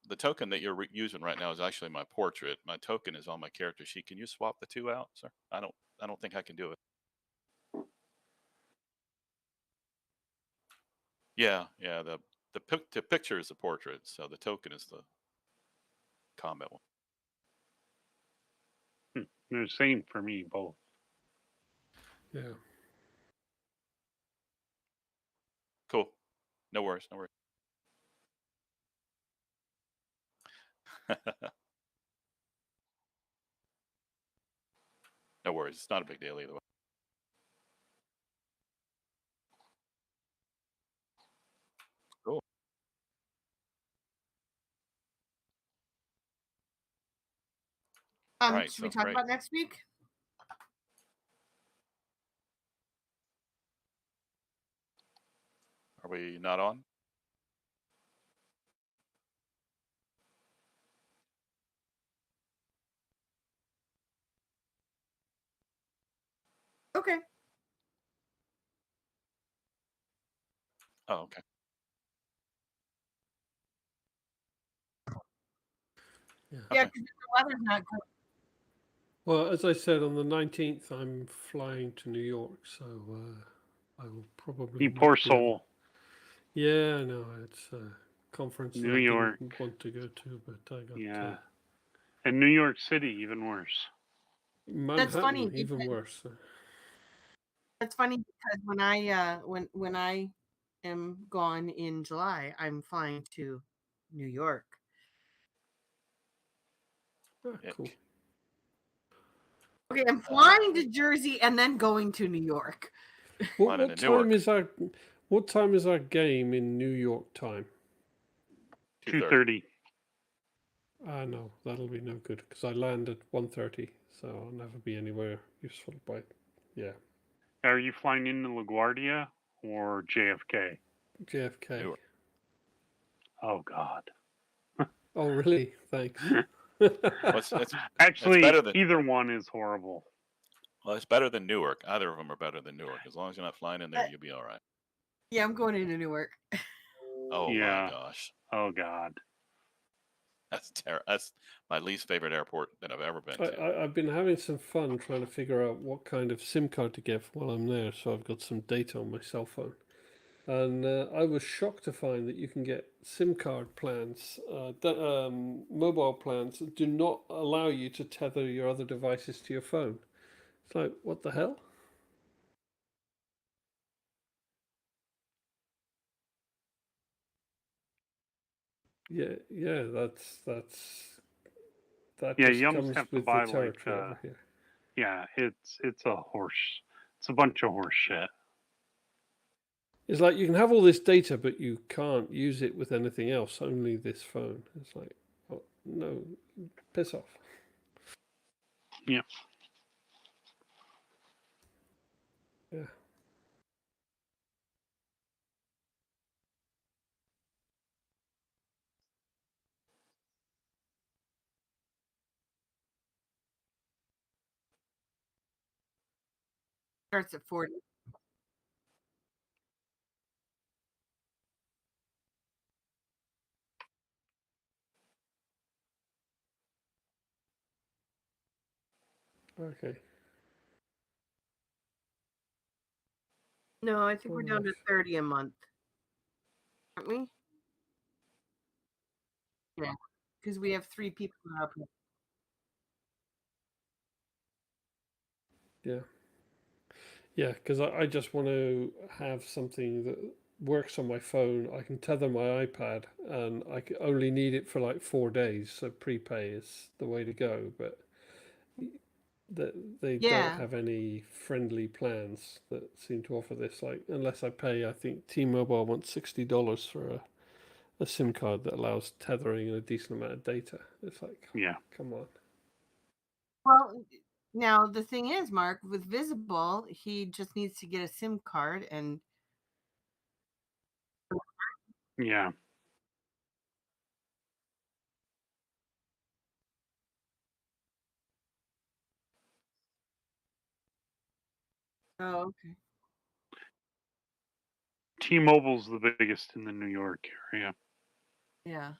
the token that you're using right now is actually my portrait. My token is on my character sheet. Can you swap the two out, sir? I don't think I can do it. Yeah, the picture is the portrait, so the token is the combat one. They're the same for me, both. Yeah. Cool. No worries. No worries. No worries. It's not a big deal either way. Cool. Right, Should we sounds talk great. about next week? Are we not on? Okay. Oh, okay. Yeah. Yeah, Okay. because the weather's not good. Well, as I said, on the 19th, I'm flying to New York, so I will probably. You not poor be able- soul. Yeah, I know. It's a conference New that I York. didn't want to go to, but I got Yeah. And New York City, even worse. Manhattan, funny even because- worse. That's funny because when I when I am gone in July, I'm flying to New York. Ah, Ick. cool. Okay, I'm flying to Jersey and then going to New York. What, Mine in what Newark. time is our What time is our game in New York time? 2:30. 2:30. No, that'll be no good because I land at 1:30, so I'll never be anywhere useful by. Yeah, Are you flying into LaGuardia or JFK? JFK. Newark. Oh, God. Oh, really? Thanks. Well, it's Actually, better than- either one is horrible. Well, it's better than Newark. Either of them are better than Newark. As long as you're not flying in there, you'll be all right. Yeah, I'm going into Newark. Oh Yeah. my gosh. Oh, God. That's my least favorite airport that I've ever been to. I've been having some fun trying to figure out what kind of SIM card to get while I'm there, so I've got some data on my cell phone. And I was shocked to find that you can get SIM card plans, mobile plans that do not allow you to tether your other devices to your phone. It's like, what the hell? Yeah, that Yeah, just you almost comes have to with the buy like territory over here. yeah, it's a bunch of horse shit. It's like you can have all this data, but you can't use it with anything else, only this phone. It's like, oh, no, piss off. Yeah. Yeah. Starts at 40. Okay. No, I think we're down to Alright. 30 a month, aren't we? Yeah, because we have 3 people in our. Yeah. Yeah, because I just want to have something that works on my phone. I can tether my iPad, and only need it for like 4 days. So prepay is the way to go. But they don't Yeah. have any friendly plans that seem to offer this. Like, unless I pay, I think T-Mobile wants $60 for a SIM card that allows tethering and a decent amount of data. It's like, Yeah. come on. Well, now the thing is, Mark, with Visible, he just needs to get a SIM card and. Yeah. Oh, okay. T-Mobile's the biggest in the New York area. Yeah.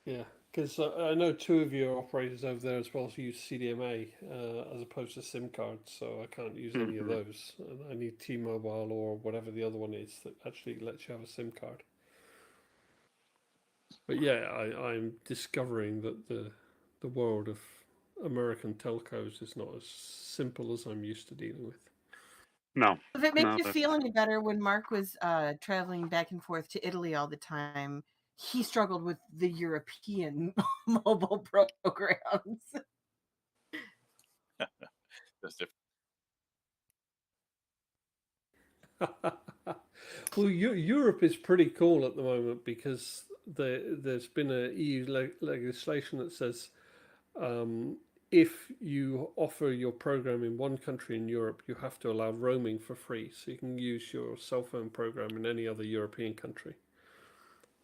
Yeah, because I know 2 of your operators over there as well use CDMA as opposed to SIM cards, so I can't use any of Mhm. those. And I need T-Mobile or whatever the other one is that actually lets you have a SIM card. But yeah, I'm discovering that the world of American telcos is not as simple as I'm used to dealing with. No. If it makes No, you that's feel any better, when Mark was traveling back and forth to Italy all the time, he struggled with the European mobile programs. That's different. Well, Europe is pretty cool at the moment because there's been a EU legislation that says if you offer your program in one country in Europe, you have to allow roaming for free, so you can use your cell phone program in any other European country.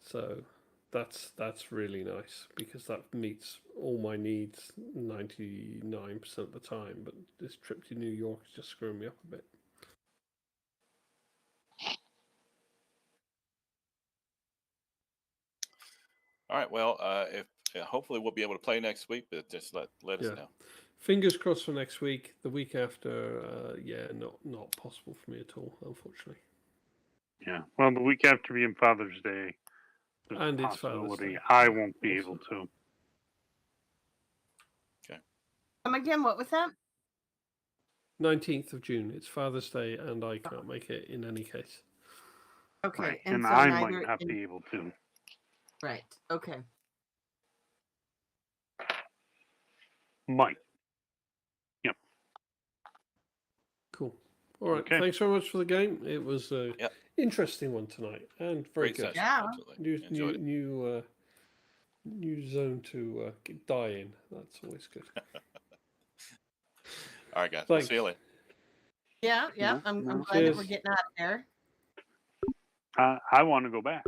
So that's really nice because that meets all my needs 99% of the time. But this trip to New York is just screwing me up a bit. All right. Well, if hopefully we'll be able to play next week, but just let us Yeah. know. Fingers crossed for next week. The week after, yeah, not possible for me at all, unfortunately. yeah. Well, the week after being Father's Day, there's And a it's Father's possibility Day. I Yeah, won't be also. able to. Again, what was that? 19th of June. It's Father's Day, and I can't make it in any case. Okay, Right. and so I neither. might not be able to. Right. Okay. Might. Yep. Cool. All right. Okay. Thanks very much for the game. It was an Yep. interesting one tonight, and very Great good. session. Yeah. Absolutely. Enjoyed it. New zone to die in. That's always good. All right, guys. Thanks. We'll see you later. Yeah. Yeah. No, I'm no. glad that we're Cheers. getting out of there. I want to go back,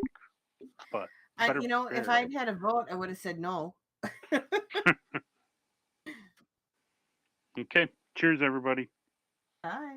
but better if prepared. I'd had a vote, I would have said no. Okay. Cheers, everybody. Bye.